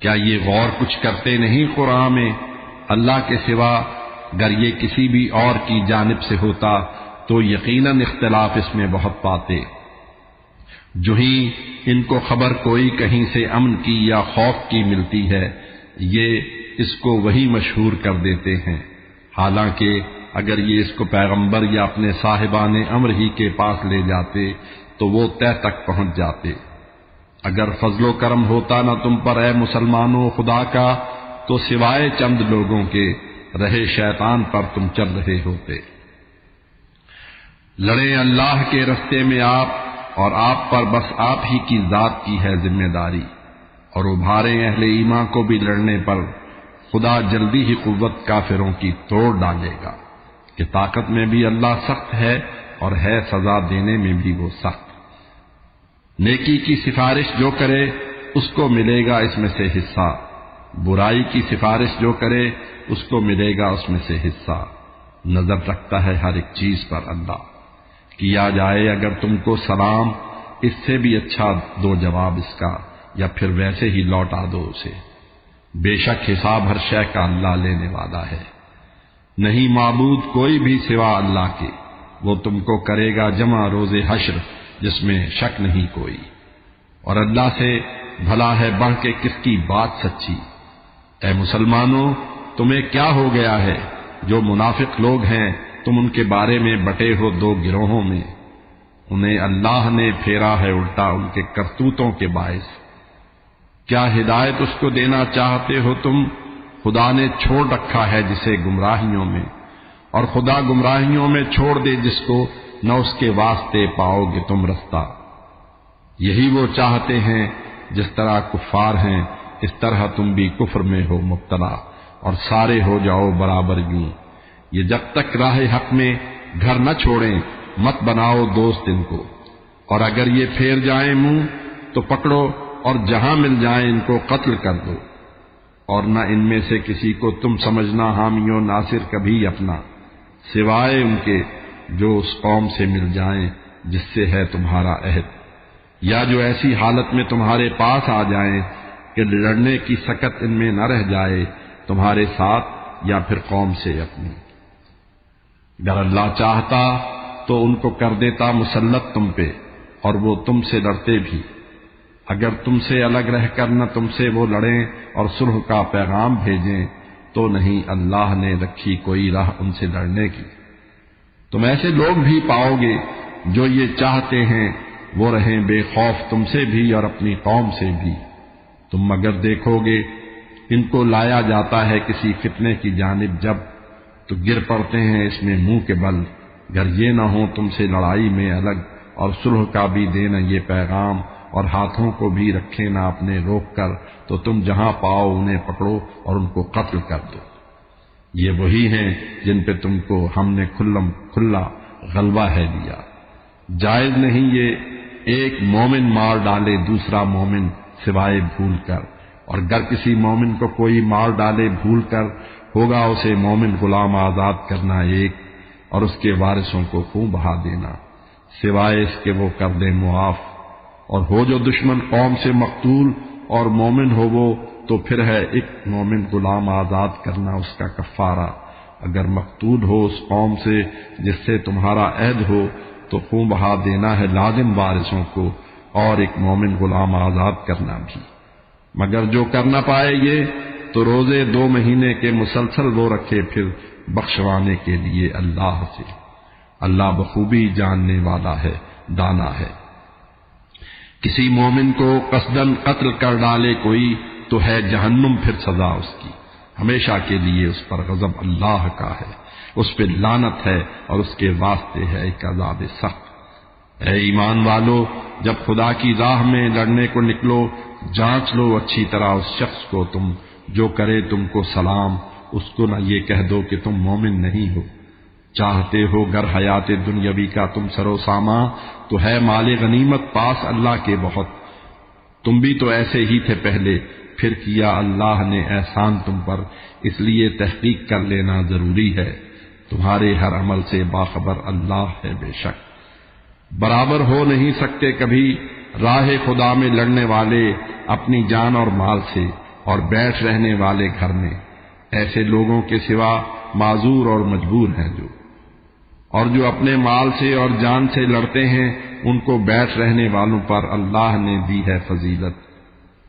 کیا یہ غور کچھ کرتے نہیں قرآن میں؟ اللہ کے سوا اگر یہ کسی بھی اور کی جانب سے ہوتا تو یقیناً اختلاف اس میں بہت پاتے۔ جو ہی ان کو خبر کوئی کہیں سے امن کی یا خوف کی ملتی ہے یہ اس کو وہی مشہور کر دیتے ہیں، حالانکہ اگر یہ اس کو پیغمبر یا اپنے صاحبان امر ہی کے پاس لے جاتے تو وہ طے تک پہنچ جاتے۔ اگر فضل و کرم ہوتا نہ تم پر اے مسلمانوں خدا کا تو سوائے چند لوگوں کے رہے شیطان پر تم چل رہے ہوتے۔ لڑیں اللہ کے رستے میں آپ، اور آپ پر بس آپ ہی کی ذات کی ہے ذمہ داری، اور ابھاریں اہل ایمان کو بھی لڑنے پر، خدا جلدی ہی قوت کافروں کی توڑ ڈالے گا کہ طاقت میں بھی اللہ سخت ہے اور ہے سزا دینے میں بھی وہ سخت۔ نیکی کی سفارش جو کرے اس کو ملے گا اس میں سے حصہ، برائی کی سفارش جو کرے اس کو ملے گا اس میں سے حصہ۔ نظر رکھتا ہے ہر ایک چیز پر اللہ۔ کیا جائے اگر تم کو سلام، اس سے بھی اچھا دو جواب اس کا، یا پھر ویسے ہی لوٹا دو اسے۔ بے شک حساب ہر شے کا اللہ لینے والا ہے۔ نہیں معبود کوئی بھی سوا اللہ کے، وہ تم کو کرے گا جمع روز حشر جس میں شک نہیں کوئی۔ اور اللہ سے بھلا ہے بڑھ کے کس کی بات سچی۔ اے مسلمانوں تمہیں کیا ہو گیا ہے؟ جو منافق لوگ ہیں تم ان کے بارے میں بٹے ہو دو گروہوں میں، انہیں اللہ نے پھیرا ہے الٹا ان کے کرتوتوں کے باعث۔ کیا ہدایت اس کو دینا چاہتے ہو تم؟ خدا نے چھوڑ رکھا ہے جسے گمراہیوں میں، اور خدا گمراہیوں میں چھوڑ دے جس کو، نہ اس کے واسطے پاؤ گے تم رستہ۔ یہی وہ چاہتے ہیں جس طرح کفار ہیں اس طرح تم بھی کفر میں ہو مبتلا، اور سارے ہو جاؤ برابر یوں۔ یہ جب تک راہ حق میں گھر نہ چھوڑیں مت بناؤ دوست ان کو، اور اگر یہ پھیر جائیں منہ تو پکڑو اور جہاں مل جائیں ان کو قتل کر دو، اور نہ ان میں سے کسی کو تم سمجھنا حامی و ناصر کبھی اپنا، سوائے ان کے جو اس قوم سے مل جائیں جس سے ہے تمہارا عہد، یا جو ایسی حالت میں تمہارے پاس آ جائیں کہ لڑنے کی سکت ان میں نہ رہ جائے تمہارے ساتھ یا پھر قوم سے اپنی۔ اگر اللہ چاہتا تو ان کو کر دیتا مسلط تم پہ، اور وہ تم سے لڑتے بھی۔ اگر تم سے الگ رہ کر نہ تم سے وہ لڑیں اور صلح کا پیغام بھیجیں تو نہیں اللہ نے رکھی کوئی راہ ان سے لڑنے کی۔ تم ایسے لوگ بھی پاؤ گے جو یہ چاہتے ہیں وہ رہیں بے خوف تم سے بھی اور اپنی قوم سے بھی۔ تم مگر دیکھو گے ان کو لایا جاتا ہے کسی فتنے کی جانب جب تو گر پڑتے ہیں اس میں منہ کے بل، اگر یہ نہ ہو تم سے لڑائی میں الگ اور صلح کا بھی دینا یہ پیغام، اور ہاتھوں کو بھی رکھے نہ اپنے روک کر، تو تم جہاں پاؤ انہیں پکڑو اور ان کو قتل کر دو۔ یہ وہی ہیں جن پہ تم کو ہم نے کھلا غلبہ ہے دیا۔ جائز نہیں یہ ایک مومن مار ڈالے دوسرا مومن سوائے بھول کر، اور گر کسی مومن کو کوئی مار ڈالے بھول کر، ہوگا اسے مومن غلام آزاد کرنا ایک، اور اس کے وارثوں کو خون بہا دینا، سوائے اس کے وہ کر دیں معاف۔ اور ہو جو دشمن قوم سے مقتول اور مومن ہو وہ، تو پھر ہے ایک مومن غلام آزاد کرنا اس کا کفارہ۔ اگر مقتول ہو اس قوم سے جس سے تمہارا عہد ہو تو خون بہا دینا ہے لازم وارثوں کو، اور ایک مومن غلام آزاد کرنا بھی۔ مگر جو کر نہ پائے یہ تو روزے 2 مہینے کے مسلسل وہ رکھے پھر بخشوانے کے لیے اللہ سے۔ اللہ بخوبی جاننے والا ہے، دانا ہے۔ کسی مومن کو قصداً قتل کر ڈالے کوئی تو ہے جہنم پھر سزا اس کی، ہمیشہ کے لیے اس پر غضب اللہ کا ہے، اس پہ لعنت ہے اور اس کے واسطے ہے ایک عذاب سخت۔ اے ایمان والو، جب خدا کی راہ میں لڑنے کو نکلو جانچ لو اچھی طرح اس شخص کو، تم جو کرے تم کو سلام اس کو نہ یہ کہہ دو کہ تم مومن نہیں ہو۔ چاہتے ہو گر حیات دنیاوی کا تم سرو ساما تو ہے مال غنیمت پاس اللہ کے بہت، تم بھی تو ایسے ہی تھے پہلے، پھر کیا اللہ نے احسان تم پر، اس لیے تحقیق کر لینا ضروری ہے، تمہارے ہر عمل سے باخبر اللہ ہے بے شک۔ برابر ہو نہیں سکتے کبھی راہ خدا میں لڑنے والے اپنی جان اور مال سے، اور بیٹھ رہنے والے گھر میں، ایسے لوگوں کے سوا معذور اور مجبور ہیں اور جو اپنے مال سے اور جان سے لڑتے ہیں ان کو بیٹھ رہنے والوں پر اللہ نے دی ہے فضیلت۔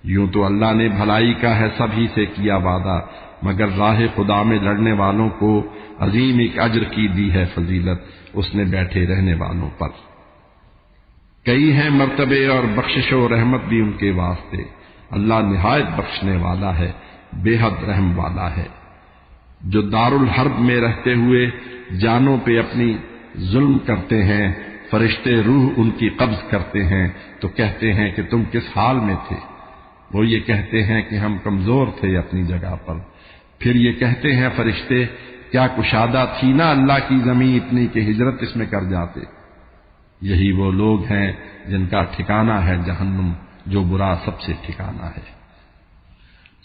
یوں تو اللہ نے بھلائی کا ہے سبھی سے کیا وعدہ، مگر راہ خدا میں لڑنے والوں کو عظیم ایک اجر کی دی ہے فضیلت اس نے بیٹھے رہنے والوں پر۔ کئی ہیں مرتبے اور بخشش و رحمت بھی ان کے واسطے، اللہ نہایت بخشنے والا ہے، بے حد رحم والا ہے۔ جو دار الحرب میں رہتے ہوئے جانوں پہ اپنی ظلم کرتے ہیں، فرشتے روح ان کی قبض کرتے ہیں تو کہتے ہیں کہ تم کس حال میں تھے؟ وہ یہ کہتے ہیں کہ ہم کمزور تھے اپنی جگہ پر۔ پھر یہ کہتے ہیں فرشتے کیا کشادہ تھی نہ اللہ کی زمین اتنی کہ ہجرت اس میں کر جاتے۔ یہی وہ لوگ ہیں جن کا ٹھکانہ ہے جہنم، جو برا سب سے ٹھکانہ ہے۔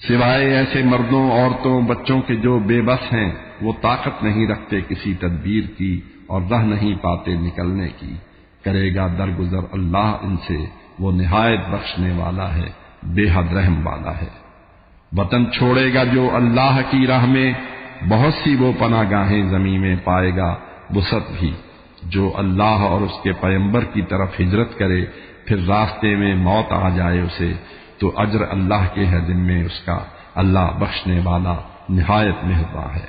سوائے ایسے مردوں عورتوں بچوں کے جو بے بس ہیں، وہ طاقت نہیں رکھتے کسی تدبیر کی اور راہ نہیں پاتے نکلنے کی، کرے گا درگزر اللہ ان سے، وہ نہایت بخشنے والا ہے، بے حد رحم والا ہے۔ وطن چھوڑے گا جو اللہ کی راہ میں، بہت سی وہ پناہ گاہیں زمین میں پائے گا وسعت بھی۔ جو اللہ اور اس کے پیغمبر کی طرف ہجرت کرے پھر راستے میں موت آ جائے اسے، تو اجر اللہ کے ہے دن میں اس کا، اللہ بخشنے والا نہایت مہربان ہے۔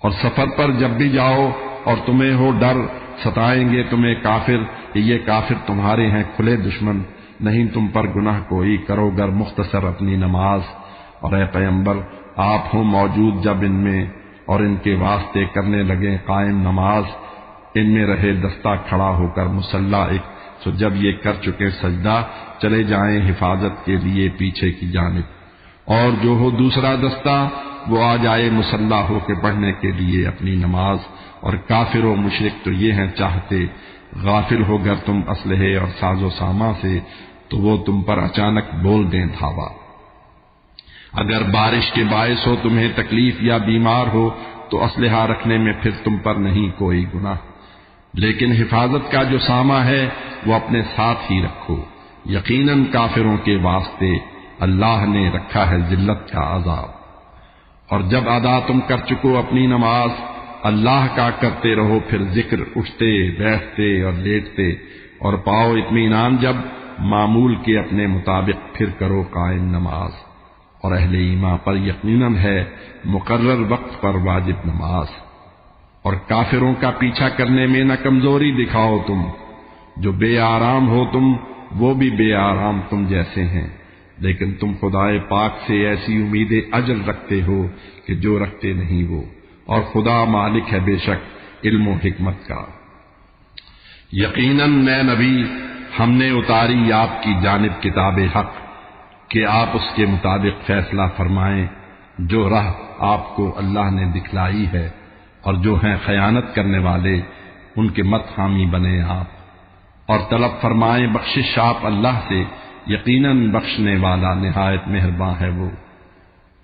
اور سفر پر جب بھی جاؤ اور تمہیں ہو ڈر ستائیں گے تمہیں کافر کہ یہ کافر تمہارے ہیں کھلے دشمن، نہیں تم پر گناہ کوئی، کرو گر مختصر اپنی نماز، اور اے پیغمبر آپ ہوں موجود جب ان میں، اور ان کے واسطے کرنے لگے قائم نماز، ان میں رہے دستہ کھڑا ہو کر مسلح ایک، تو جب یہ کر چکے سجدہ چلے جائیں حفاظت کے لیے پیچھے کی جانب، اور جو ہو دوسرا دستہ وہ آ جائے مسلح ہو کے پڑھنے کے لیے اپنی نماز۔ اور کافر و مشرک تو یہ ہیں چاہتے، غافل ہو گر تم اسلحے اور ساز و سامان سے تو وہ تم پر اچانک بول دیں دھاوا۔ اگر بارش کے باعث ہو تمہیں تکلیف یا بیمار ہو تو اسلحہ رکھنے میں پھر تم پر نہیں کوئی گناہ، لیکن حفاظت کا جو سامہ ہے وہ اپنے ساتھ ہی رکھو، یقیناً کافروں کے واسطے اللہ نے رکھا ہے ذلت کا عذاب۔ اور جب ادا تم کر چکو اپنی نماز، اللہ کا کرتے رہو پھر ذکر، اٹھتے بیٹھتے اور لیٹتے، اور پاؤ اطمینان جب معمول کے اپنے مطابق پھر کرو قائم نماز۔ اور اہل ایمان پر یقیناً ہے مقرر وقت پر واجب نماز۔ اور کافروں کا پیچھا کرنے میں نہ کمزوری دکھاؤ تم، جو بے آرام ہو تم وہ بھی بے آرام تم جیسے ہیں، لیکن تم خدائے پاک سے ایسی امید اجر رکھتے ہو کہ جو رکھتے نہیں وہ، اور خدا مالک ہے بے شک علم و حکمت کا۔ یقیناً اے نبی ہم نے اتاری آپ کی جانب کتاب حق کہ آپ اس کے مطابق فیصلہ فرمائیں، جو راہ آپ کو اللہ نے دکھلائی ہے، اور جو ہیں خیانت کرنے والے ان کے مت حامی بنے آپ، اور طلب فرمائیں بخشش آپ اللہ سے، یقیناً بخشنے والا نہایت مہرباں ہے وہ۔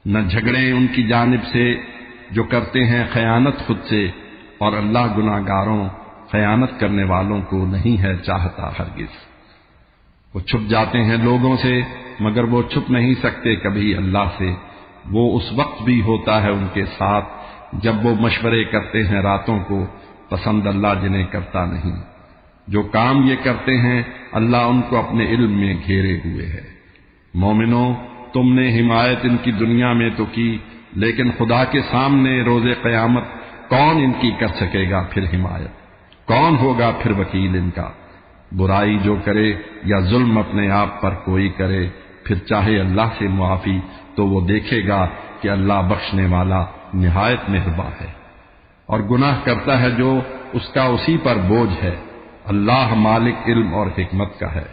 نہ جھگڑیں ان کی جانب سے جو کرتے ہیں خیانت خود سے، اور اللہ گناہ گاروں خیانت کرنے والوں کو نہیں ہے چاہتا ہرگز۔ وہ چھپ جاتے ہیں لوگوں سے مگر وہ چھپ نہیں سکتے کبھی اللہ سے، وہ اس وقت بھی ہوتا ہے ان کے ساتھ جب وہ مشورے کرتے ہیں راتوں کو، پسند اللہ جنہیں کرتا نہیں۔ جو کام یہ کرتے ہیں اللہ ان کو اپنے علم میں گھیرے ہوئے ہے۔ مومنوں تم نے حمایت ان کی دنیا میں تو کی، لیکن خدا کے سامنے روز قیامت کون ان کی کر سکے گا پھر حمایت؟ کون ہوگا پھر وکیل ان کا؟ برائی جو کرے یا ظلم اپنے آپ پر کوئی کرے، پھر چاہے اللہ سے معافی تو وہ دیکھے گا کہ اللہ بخشنے والا نہایت مہرباں ہے۔ اور گناہ کرتا ہے جو اس کا اسی پر بوجھ ہے، اللہ مالک علم اور حکمت کا ہے۔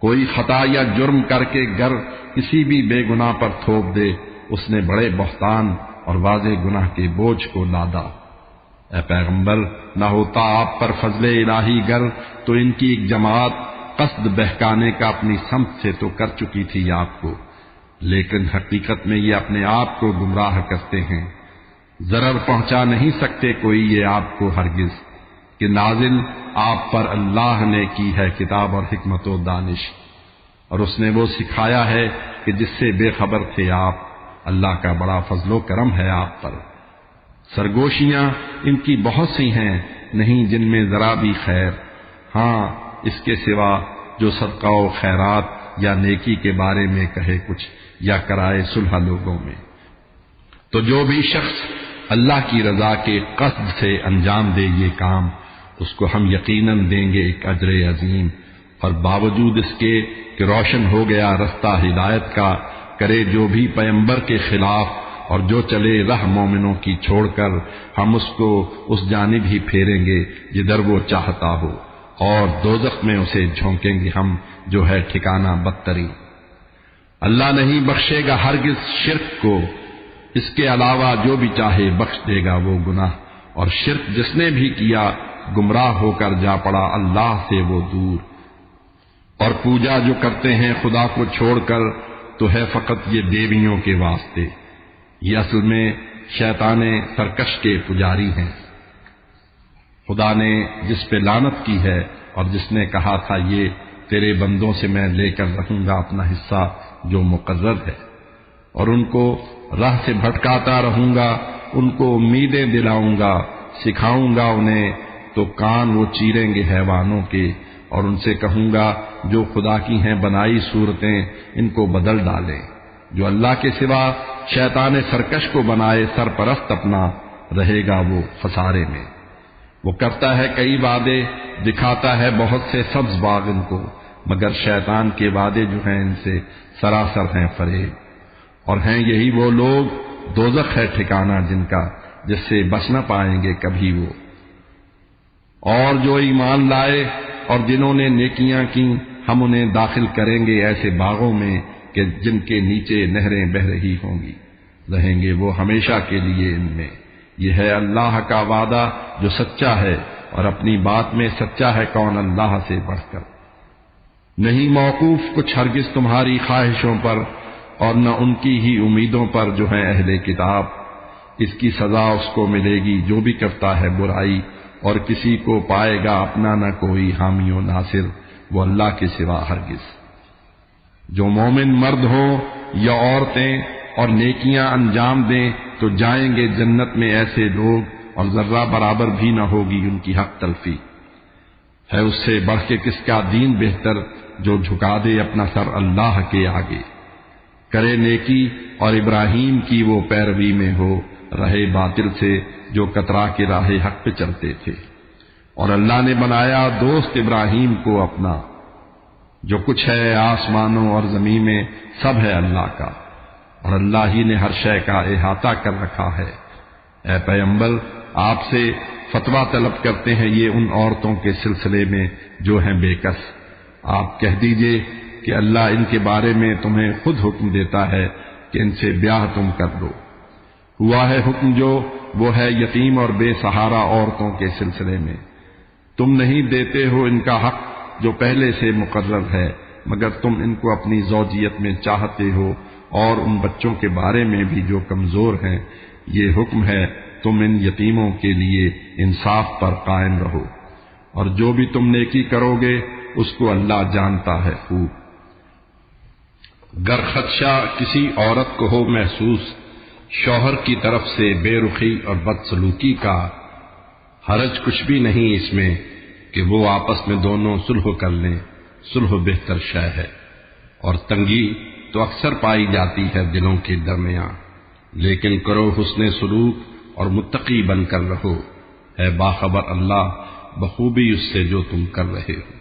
کوئی خطا یا جرم کر کے گر کسی بھی بے گناہ پر تھوپ دے، اس نے بڑے بہتان اور واضح گناہ کے بوجھ کو لادا۔ اے پیغمبر نہ ہوتا آپ پر فضل الہی گر تو ان کی ایک جماعت قصد بہکانے کا اپنی سمت سے تو کر چکی تھی آپ کو، لیکن حقیقت میں یہ اپنے آپ کو گمراہ کرتے ہیں۔ ضرر پہنچا نہیں سکتے کوئی یہ آپ کو ہرگز، کہ نازل آپ پر اللہ نے کی ہے کتاب اور حکمت و دانش، اور اس نے وہ سکھایا ہے کہ جس سے بے خبر تھے آپ۔ اللہ کا بڑا فضل و کرم ہے آپ پر۔ سرگوشیاں ان کی بہت سی ہیں، نہیں جن میں ذرا بھی خیر، ہاں اس کے سوا جو صدقہ و خیرات یا نیکی کے بارے میں کہے کچھ یا کرائے صلح لوگوں میں۔ تو جو بھی شخص اللہ کی رضا کے قصد سے انجام دے یہ کام، اس کو ہم یقیناً دیں گے ایک اجر عظیم، اور باوجود اس کے کہ روشن ہو گیا رستہ ہدایت کا، کرے جو بھی پیغمبر کے خلاف اور جو چلے رہ مومنوں کی چھوڑ کر، ہم اس کو اس جانب ہی پھیریں گے جدھر وہ چاہتا ہو، اور دوزخ میں اسے جھونکیں گے ہم، جو ہے ٹھکانہ بدترین۔ اللہ نہیں بخشے گا ہرگز شرک کو، اس کے علاوہ جو بھی چاہے بخش دے گا وہ گناہ، اور شرک جس نے بھی کیا گمراہ ہو کر جا پڑا اللہ سے وہ دور۔ اور پوجا جو کرتے ہیں خدا کو چھوڑ کر تو ہے فقط یہ دیویوں کے واسطے، یہ اصل میں شیطان سرکش کے پجاری ہیں۔ خدا نے جس پہ لعنت کی ہے اور جس نے کہا تھا یہ تیرے بندوں سے میں لے کر رہوں گا اپنا حصہ جو مقرر ہے، اور ان کو راہ سے بھٹکاتا رہوں گا، ان کو امیدیں دلاؤں گا، سکھاؤں گا انہیں تو کان وہ چیریں گے حیوانوں کے، اور ان سے کہوں گا جو خدا کی ہیں بنائی صورتیں ان کو بدل ڈالیں۔ جو اللہ کے سوا شیطان سرکش کو بنائے سرپرست اپنا، رہے گا وہ خسارے میں۔ وہ کرتا ہے کئی وعدے، دکھاتا ہے بہت سے سبز باغ ان کو، مگر شیطان کے وعدے جو ہیں ان سے سراسر ہیں فریب۔ اور ہیں یہی وہ لوگ، دوزخ ہے ٹھکانہ جن کا، جس سے بچ نہ پائیں گے کبھی وہ۔ اور جو ایمان لائے اور جنہوں نے نیکیاں کی، ہم انہیں داخل کریں گے ایسے باغوں میں کہ جن کے نیچے نہریں بہہ رہی ہوں گی، رہیں گے وہ ہمیشہ کے لیے ان میں۔ یہ ہے اللہ کا وعدہ جو سچا ہے، اور اپنی بات میں سچا ہے کون اللہ سے بڑھ کر۔ نہیں موقوف کچھ ہرگز تمہاری خواہشوں پر، اور نہ ان کی ہی امیدوں پر جو ہیں اہل کتاب۔ اس کی سزا اس کو ملے گی جو بھی کرتا ہے برائی، اور کسی کو پائے گا اپنا نہ کوئی حامی و ناصر وہ اللہ کے سوا ہرگز۔ جو مومن مرد ہوں یا عورتیں اور نیکیاں انجام دیں تو جائیں گے جنت میں ایسے لوگ، اور ذرہ برابر بھی نہ ہوگی ان کی حق تلفی۔ ہے اس سے بڑھ کے کس کا دین بہتر جو جھکا دے اپنا سر اللہ کے آگے، کرے نیکی اور ابراہیم کی وہ پیروی میں ہو، رہے باطل سے جو کترا کے راہ حق پہ چلتے تھے۔ اور اللہ نے بنایا دوست ابراہیم کو اپنا۔ جو کچھ ہے آسمانوں اور زمین میں سب ہے اللہ کا، اور اللہ ہی نے ہر شے کا احاطہ کر رکھا ہے۔ اے پیغمبر، آپ سے فتویٰ طلب کرتے ہیں یہ ان عورتوں کے سلسلے میں جو ہیں بے کس۔ آپ کہہ دیجئے کہ اللہ ان کے بارے میں تمہیں خود حکم دیتا ہے کہ ان سے بیاہ تم کر لو۔ ہوا ہے حکم جو وہ ہے یتیم اور بے سہارا عورتوں کے سلسلے میں۔ تم نہیں دیتے ہو ان کا حق جو پہلے سے مقرر ہے، مگر تم ان کو اپنی زوجیت میں چاہتے ہو، اور ان بچوں کے بارے میں بھی جو کمزور ہیں۔ یہ حکم ہے تم ان یتیموں کے لیے انصاف پر قائم رہو، اور جو بھی تم نیکی کرو گے اس کو اللہ جانتا ہے خوب۔ گر خدشہ کسی عورت کو ہو محسوس شوہر کی طرف سے بے رخی اور بدسلوکی کا، حرج کچھ بھی نہیں اس میں کہ وہ آپس میں دونوں صلح کر لیں، صلح بہتر شے ہے۔ اور تنگی تو اکثر پائی جاتی ہے دلوں کے درمیان، لیکن کرو حسن سلوک اور متقی بن کر رہو، ہے باخبر اللہ بخوبی اس سے جو تم کر رہے ہو۔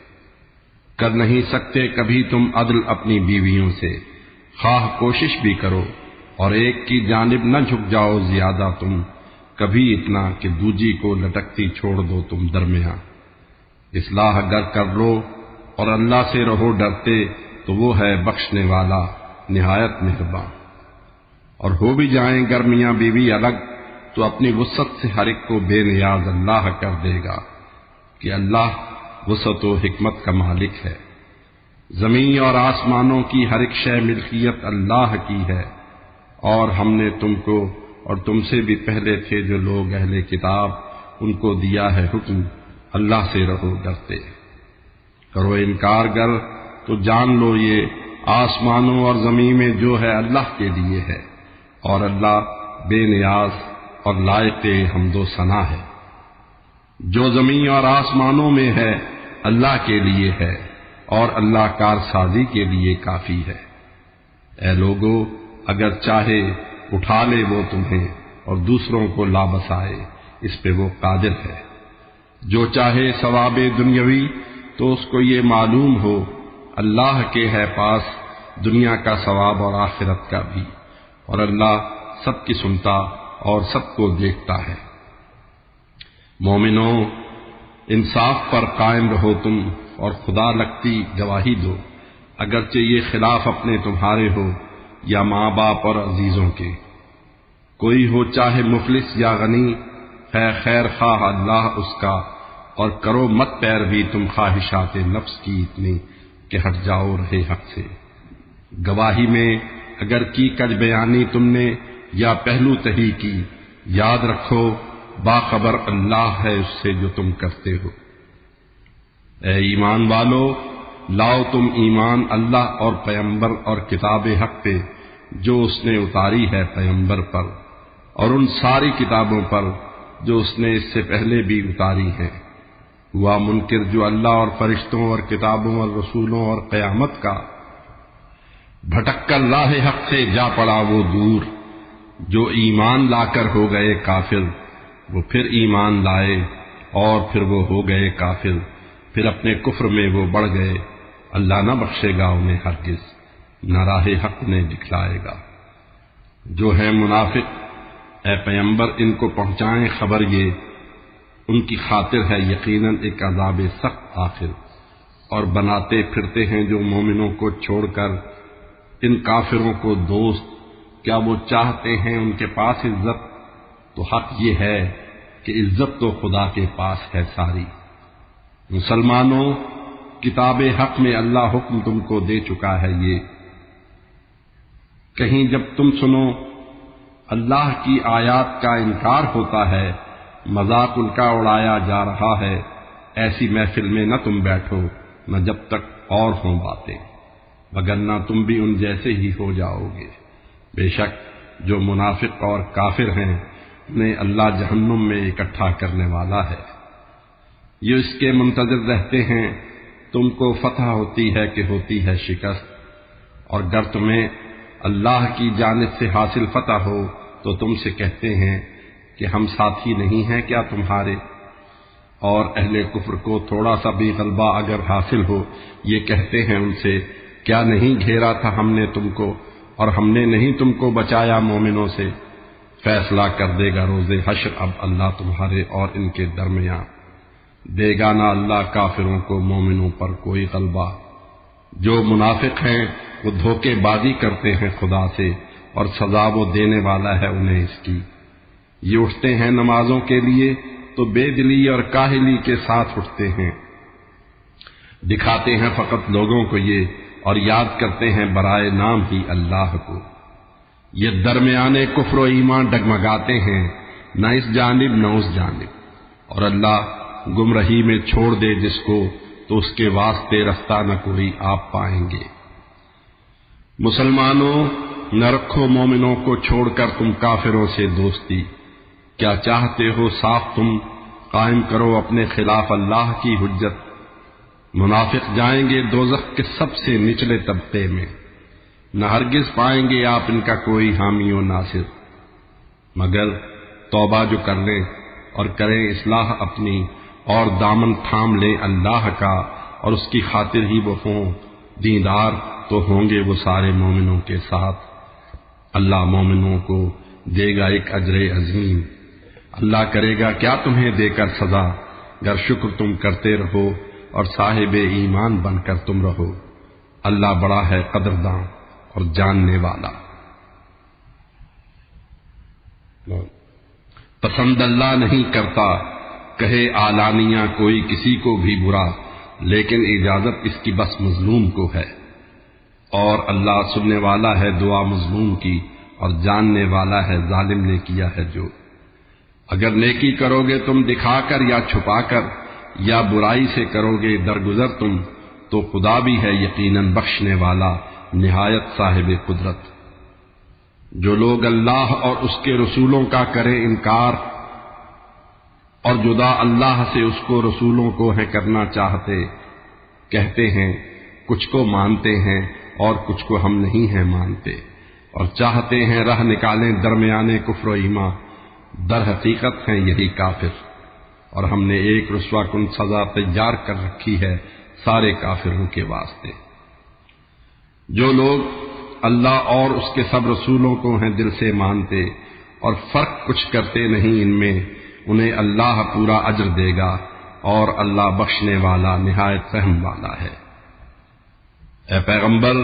کر نہیں سکتے کبھی تم عدل اپنی بیویوں سے، خواہ کوشش بھی کرو، اور ایک کی جانب نہ جھک جاؤ زیادہ تم، کبھی اتنا کہ دوجی کو لٹکتی چھوڑ دو تم درمیان۔ اصلاح اگر کر لو اور اللہ سے رہو ڈرتے تو وہ ہے بخشنے والا نہایت مہربان۔ اور ہو بھی جائیں گرمیاں بیوی الگ تو اپنی وسعت سے ہر ایک کو بے نیاز اللہ کر دے گا، کہ اللہ وسعت و حکمت کا مالک ہے۔ زمین اور آسمانوں کی ہر ایک شے ملکیت اللہ کی ہے، اور ہم نے تم کو اور تم سے بھی پہلے تھے جو لوگ اہل کتاب، ان کو دیا ہے حکم اللہ سے رہو ڈرتے۔ کرو انکار گر تو جان لو یہ آسمانوں اور زمین میں جو ہے اللہ کے لیے ہے، اور اللہ بے نیاز اور لائق حمد و ثنا ہے۔ جو زمین اور آسمانوں میں ہے اللہ کے لیے ہے، اور اللہ کارسازی کے لیے کافی ہے۔ اے لوگو، اگر چاہے اٹھا لے وہ تمہیں اور دوسروں کو لا بسائے، اس پہ وہ قادر ہے۔ جو چاہے ثواب دنیاوی تو اس کو یہ معلوم ہو اللہ کے ہے پاس دنیا کا ثواب اور آخرت کا بھی، اور اللہ سب کی سنتا اور سب کو دیکھتا ہے۔ مومنوں، انصاف پر قائم رہو تم، اور خدا لگتی گواہی دو، اگرچہ یہ خلاف اپنے تمہارے ہو یا ماں باپ اور عزیزوں کے۔ کوئی ہو چاہے مفلس یا غنی، ہے خیر خواہ اللہ اس کا، اور کرو مت پیروی تم خواہشات نفس کی اتنی کہ ہٹ جاؤ رہے حق سے۔ گواہی میں اگر کی کج بیانی تم نے یا پہلو تہی کی، یاد رکھو باخبر اللہ ہے اس سے جو تم کرتے ہو۔ اے ایمان والو، لاؤ تم ایمان اللہ اور پیغمبر اور کتاب حق پہ جو اس نے اتاری ہے پیغمبر پر، اور ان ساری کتابوں پر جو اس نے اس سے پہلے بھی اتاری ہیں۔ ہوا منکر جو اللہ اور فرشتوں اور کتابوں اور رسولوں اور قیامت کا، بھٹک کر راہ حق سے جا پڑا وہ دور۔ جو ایمان لا کر ہو گئے کافر، وہ پھر ایمان لائے اور پھر وہ ہو گئے کافر، پھر اپنے کفر میں وہ بڑھ گئے، اللہ نہ بخشے گا انہیں ہرگز، نہ راہ حق انہیں دکھلائے گا۔ جو ہیں منافق، اے پیغمبر ان کو پہنچائیں خبر یہ، ان کی خاطر ہے یقیناً ایک عذاب سخت آخر، اور بناتے پھرتے ہیں جو مومنوں کو چھوڑ کر ان کافروں کو دوست، کیا وہ چاہتے ہیں ان کے پاس عزت؟ تو حق یہ ہے کہ عزت تو خدا کے پاس ہے ساری۔ مسلمانوں، کتاب حق میں اللہ حکم تم کو دے چکا ہے یہ، کہیں جب تم سنو اللہ کی آیات کا انکار ہوتا ہے مذاق ان کا اڑایا جا رہا ہے، ایسی محفل میں نہ تم بیٹھو نہ جب تک اور ہوں باتیں، وگرنہ تم بھی ان جیسے ہی ہو جاؤ گے۔ بے شک جو منافق اور کافر ہیں انہیں اللہ جہنم میں اکٹھا کرنے والا ہے۔ یہ اس کے منتظر رہتے ہیں تم کو فتح ہوتی ہے کہ ہوتی ہے شکست، اور گر تمہیں اللہ کی جانب سے حاصل فتح ہو تو تم سے کہتے ہیں کہ ہم ساتھی نہیں ہیں کیا تمہارے، اور اہل کفر کو تھوڑا سا بھی غلبہ اگر حاصل ہو یہ کہتے ہیں ان سے کیا نہیں گھیرا تھا ہم نے تم کو اور ہم نے نہیں تم کو بچایا مومنوں سے۔ فیصلہ کر دے گا روز حشر اب اللہ تمہارے اور ان کے درمیان، دے گا نہ اللہ کافروں کو مومنوں پر کوئی غلبہ۔ جو منافق ہیں وہ دھوکے بازی کرتے ہیں خدا سے، اور سزا وہ دینے والا ہے انہیں اس کی۔ یہ اٹھتے ہیں نمازوں کے لیے تو بے دلی اور کاہلی کے ساتھ اٹھتے ہیں، دکھاتے ہیں فقط لوگوں کو یہ اور یاد کرتے ہیں برائے نام ہی اللہ کو۔ یہ درمیانے کفر و ایمان ڈگمگاتے ہیں، نہ اس جانب نہ اس جانب، اور اللہ گمراہی میں چھوڑ دے جس کو تو اس کے واسطے رستہ نہ کوئی آپ پائیں گے۔ مسلمانوں نہ رکھو مومنوں کو چھوڑ کر تم کافروں سے دوستی، کیا چاہتے ہو صاف تم قائم کرو اپنے خلاف اللہ کی حجت۔ منافق جائیں گے دوزخ کے سب سے نچلے طبقے میں، نہ ہرگز پائیں گے آپ ان کا کوئی حامی و ناصر، مگر توبہ جو کر لیں اور کریں اصلاح اپنی اور دامن تھام لیں اللہ کا اور اس کی خاطر ہی وہ ہوں دیندار، تو ہوں گے وہ سارے مومنوں کے ساتھ۔ اللہ مومنوں کو دے گا ایک اجر عظیم، اللہ کرے گا کیا تمہیں دے کر سزا، گر شکر تم کرتے رہو اور صاحب ایمان بن کر تم رہو۔ اللہ بڑا ہے قدرداں اور جاننے والا۔ پسند اللہ نہیں کرتا کہے اعلانیہ کوئی کسی کو بھی برا، لیکن اجازت اس کی بس مظلوم کو ہے، اور اللہ سننے والا ہے دعا مظلوم کی اور جاننے والا ہے ظالم نے کیا ہے جو۔ اگر نیکی کرو گے تم دکھا کر یا چھپا کر، یا برائی سے کرو گے درگزر تم، تو خدا بھی ہے یقیناً بخشنے والا نہایت صاحب قدرت۔ جو لوگ اللہ اور اس کے رسولوں کا کریں انکار اور جدا اللہ سے اس کو رسولوں کو ہے کرنا چاہتے، کہتے ہیں کچھ کو مانتے ہیں اور کچھ کو ہم نہیں ہیں مانتے، اور چاہتے ہیں راہ نکالیں درمیانے کفر و ایمان، در حقیقت ہیں یہی کافر، اور ہم نے ایک رسوا کن سزا تیار کر رکھی ہے سارے کافروں کے واسطے۔ جو لوگ اللہ اور اس کے سب رسولوں کو ہیں دل سے مانتے اور فرق کچھ کرتے نہیں ان میں، انہیں اللہ پورا اجر دے گا، اور اللہ بخشنے والا نہایت رحم والا ہے۔ اے پیغمبر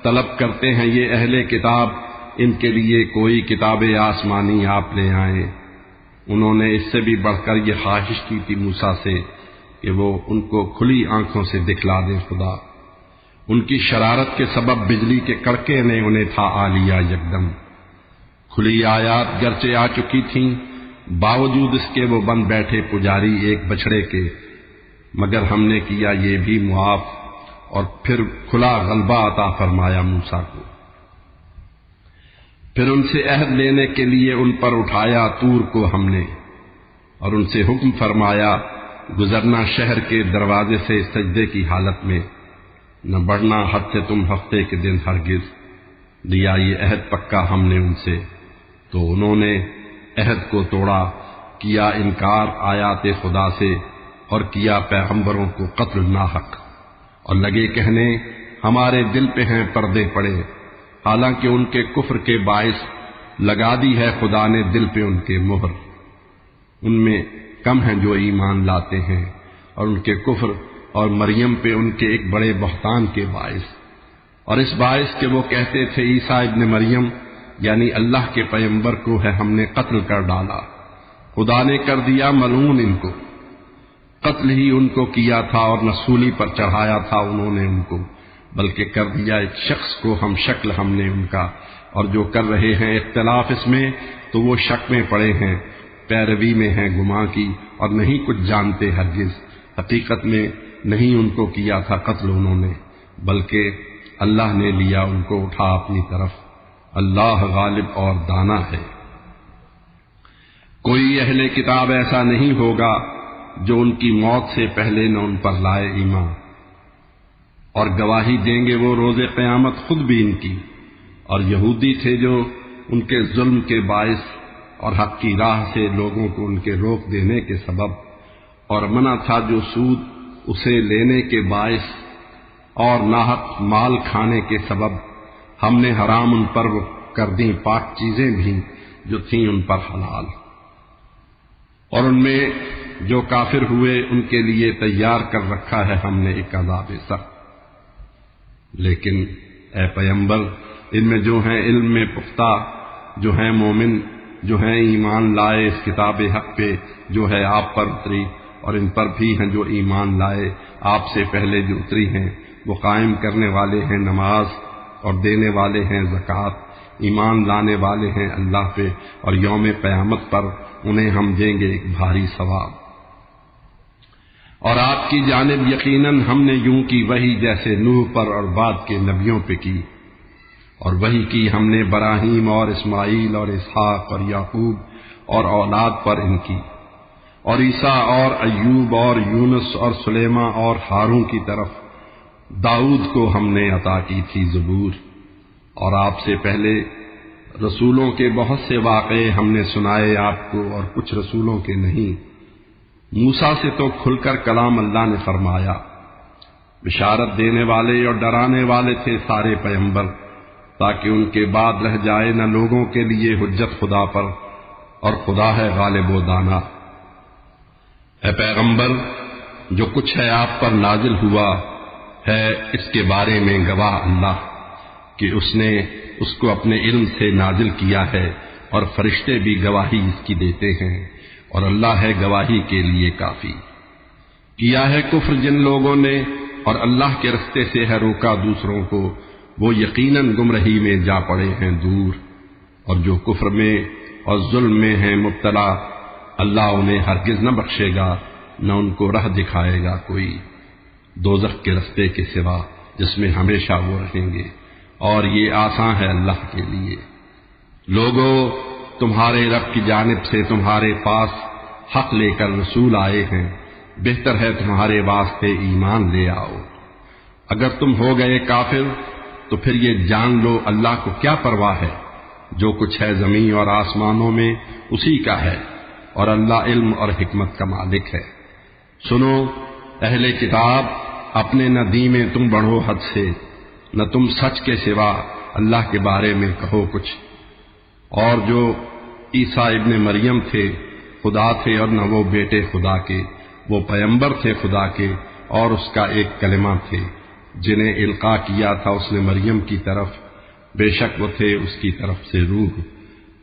طلب کرتے ہیں یہ اہل کتاب ان کے لیے کوئی کتاب آسمانی آپ لے آئیں۔ انہوں نے اس سے بھی بڑھ کر یہ خواہش کی تھی موسیٰ سے کہ وہ ان کو کھلی آنکھوں سے دکھلا دیں خدا۔ ان کی شرارت کے سبب بجلی کے کڑکے نے انہیں تھا آ لیا یکدم۔ کھلی آیات گرچہ آ چکی تھیں، باوجود اس کے وہ بن بیٹھے پجاری ایک بچڑے کے، مگر ہم نے کیا یہ بھی معاف، اور پھر کھلا غلبہ عطا فرمایا موسیٰ کو۔ پھر ان سے عہد لینے کے لیے ان پر اٹھایا طور کو ہم نے، اور ان سے حکم فرمایا گزرنا شہر کے دروازے سے سجدے کی حالت میں، نہ بڑھنا حد سے تم ہفتے کے دن ہرگز۔ لیا یہ عہد پکا ہم نے ان سے، تو انہوں نے عہد کو توڑا، کیا انکار آیات خدا سے، اور کیا پیغمبروں کو قتل ناحق، اور لگے کہنے ہمارے دل پہ ہیں پردے پڑے، حالانکہ ان کے کفر کے باعث لگا دی ہے خدا نے دل پہ ان کے مہر۔ ان میں کم ہیں جو ایمان لاتے ہیں، اور ان کے کفر اور مریم پہ ان کے ایک بڑے بہتان کے باعث، اور اس باعث کہ وہ کہتے تھے عیسیٰ ابن مریم یعنی اللہ کے پیغمبر کو ہے ہم نے قتل کر ڈالا، خدا نے کر دیا ملعون ان کو۔ قتل ہی ان کو کیا تھا اور نہ سولی پر چڑھایا تھا انہوں نے ان کو، بلکہ کر دیا ایک شخص کو ہم شکل ہم نے ان کا، اور جو کر رہے ہیں اختلاف اس میں تو وہ شک میں پڑے ہیں، پیروی میں ہیں گماں کی اور نہیں کچھ جانتے ہرگز، حقیقت میں نہیں ان کو کیا تھا قتل انہوں نے، بلکہ اللہ نے لیا ان کو اٹھا اپنی طرف، اللہ غالب اور دانا ہے۔ کوئی اہل کتاب ایسا نہیں ہوگا جو ان کی موت سے پہلے نہ ان پر لائے ایمان، اور گواہی دیں گے وہ روز قیامت خود بھی ان کی۔ اور یہودی تھے جو ان کے ظلم کے باعث اور حق کی راہ سے لوگوں کو ان کے روک دینے کے سبب، اور منع تھا جو سود اسے لینے کے باعث اور ناحق مال کھانے کے سبب، ہم نے حرام ان پر کر دیں پاک چیزیں بھی جو تھیں ان پر حلال، اور ان میں جو کافر ہوئے ان کے لیے تیار کر رکھا ہے ہم نے ایک عذاب سخت۔ لیکن اے پیغمبر، ان میں جو ہیں علم میں پختہ، جو ہیں مومن، جو ہیں ایمان لائے اس کتاب حق پہ جو ہے آپ پر اتری، اور ان پر بھی ہیں جو ایمان لائے آپ سے پہلے جو اتری ہیں، وہ قائم کرنے والے ہیں نماز اور دینے والے ہیں زکوٰۃ، ایمان لانے والے ہیں اللہ پہ اور یوم قیامت پر، انہیں ہم دیں گے ایک بھاری ثواب۔ اور آپ کی جانب یقیناً ہم نے یوں کی وحی جیسے نوح پر اور بعد کے نبیوں پہ کی، اور وحی کی ہم نے ابراہیم اور اسماعیل اور اسحاق اور یعقوب اور اولاد پر ان کی، اور عیسیٰ اور ایوب اور یونس اور سلیمان اور ہارون کی طرف، داؤد کو ہم نے عطا کی تھی زبور، اور آپ سے پہلے رسولوں کے بہت سے واقعے ہم نے سنائے آپ کو، اور کچھ رسولوں کے نہیں۔ موسیٰ سے تو کھل کر کلام اللہ نے فرمایا، بشارت دینے والے اور ڈرانے والے تھے سارے پیغمبر، تاکہ ان کے بعد رہ جائے نہ لوگوں کے لیے حجت خدا پر، اور خدا ہے غالب و دانا۔ اے پیغمبر، جو کچھ ہے آپ پر نازل ہوا ہے اس کے بارے میں گواہ اللہ، کہ اس نے اس کو اپنے علم سے نازل کیا ہے، اور فرشتے بھی گواہی اس کی دیتے ہیں، اور اللہ ہے گواہی کے لیے کافی۔ کیا ہے کفر جن لوگوں نے اور اللہ کے رستے سے ہے روکا دوسروں کو، وہ یقیناً گمراہی میں جا پڑے ہیں دور، اور جو کفر میں اور ظلم میں ہیں مبتلا، اللہ انہیں ہرگز نہ بخشے گا، نہ ان کو راہ دکھائے گا کوئی دوزخ کے رستے کے سوا، جس میں ہمیشہ وہ رہیں گے، اور یہ آسان ہے اللہ کے لیے۔ لوگو، تمہارے رب کی جانب سے تمہارے پاس حق لے کر رسول آئے ہیں، بہتر ہے تمہارے واسطے ایمان لے آؤ۔ اگر تم ہو گئے کافر تو پھر یہ جان لو اللہ کو کیا پرواہ ہے، جو کچھ ہے زمین اور آسمانوں میں اسی کا ہے، اور اللہ علم اور حکمت کا مالک ہے۔ سنو اہل کتاب، اپنے نہ دین میں تم بڑھو حد سے، نہ تم سچ کے سوا اللہ کے بارے میں کہو کچھ، اور جو عیسیٰ ابن مریم تھے خدا تھے اور نہ وہ بیٹے خدا کے، وہ پیغمبر تھے خدا کے اور اس کا ایک کلمہ تھے، جنہیں القاء کیا تھا اس نے مریم کی طرف، بے شک وہ تھے اس کی طرف سے روح۔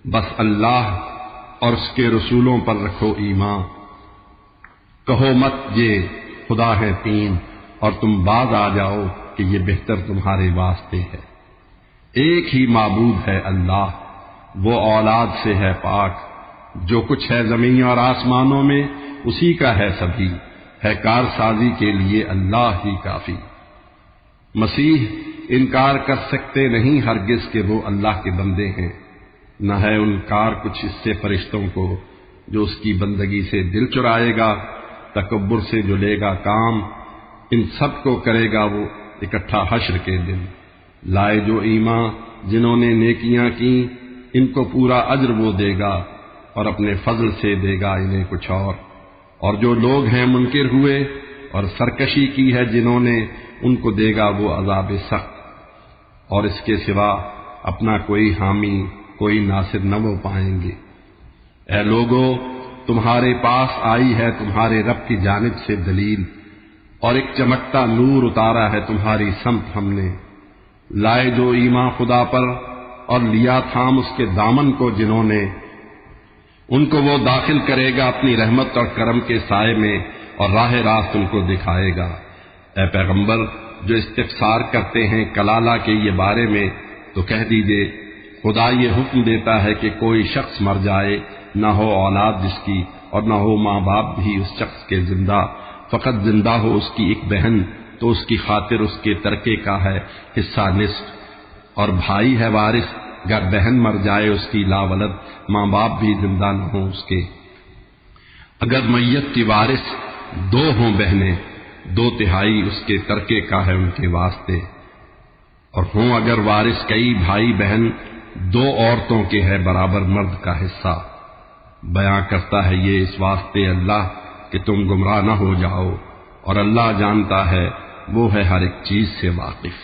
بس اللہ اور اس کے رسولوں پر رکھو ایمان، کہو مت یہ خدا ہے تین، اور تم باز آ جاؤ کہ یہ بہتر تمہارے واسطے ہے۔ ایک ہی معبود ہے اللہ، وہ اولاد سے ہے پاک، جو کچھ ہے زمین اور آسمانوں میں اسی کا ہے، سبھی ہے کار سازی کے لیے اللہ ہی کافی۔ مسیح انکار کر سکتے نہیں ہرگز کہ وہ اللہ کے بندے ہیں، نہ ہے انکار کچھ اس سے فرشتوں کو، جو اس کی بندگی سے دل چرائے گا، تکبر سے جو لے گا کام، ان سب کو کرے گا وہ اکٹھا حشر کے دن۔ لائے جو ایمان جنہوں نے نیکیاں کی، ان کو پورا اجر وہ دے گا، اور اپنے فضل سے دے گا انہیں کچھ اور جو لوگ ہیں منکر ہوئے اور سرکشی کی ہے جنہوں نے، ان کو دے گا وہ عذاب سخت، اور اس کے سوا اپنا کوئی حامی کوئی ناصر نہ وہ پائیں گے۔ اے لوگو، تمہارے پاس آئی ہے تمہارے رب کی جانب سے دلیل، اور ایک چمکتا نور اتارا ہے تمہاری سمت ہم نے۔ لائے جو ایمان خدا پر اور لیا تھام اس کے دامن کو جنہوں نے، ان کو وہ داخل کرے گا اپنی رحمت اور کرم کے سائے میں، اور راہ راست ان کو دکھائے گا۔ اے پیغمبر، جو استفسار کرتے ہیں کلالہ کے یہ بارے میں، تو کہہ دیجئے خدا یہ حکم دیتا ہے کہ کوئی شخص مر جائے نہ ہو اولاد جس کی اور نہ ہو ماں باپ بھی اس شخص کے زندہ، فقط زندہ ہو اس کی ایک بہن تو اس کی خاطر اس کے ترکے کا ہے حصہ نصف، اور بھائی ہے وارث گر بہن مر جائے اس کی لا ولد، ماں باپ بھی زندہ نہ ہوں اس کے۔ اگر میت کی وارث دو ہوں بہنیں، 2/3 اس کے ترکے کا ہے ان کے واسطے، اور ہوں اگر وارث کئی بھائی بہن، 2 عورتوں کے ہے برابر مرد کا حصہ۔ بیان کرتا ہے یہ اس واسطے اللہ کہ تم گمراہ نہ ہو جاؤ، اور اللہ جانتا ہے وہ ہے ہر ایک چیز سے واقف۔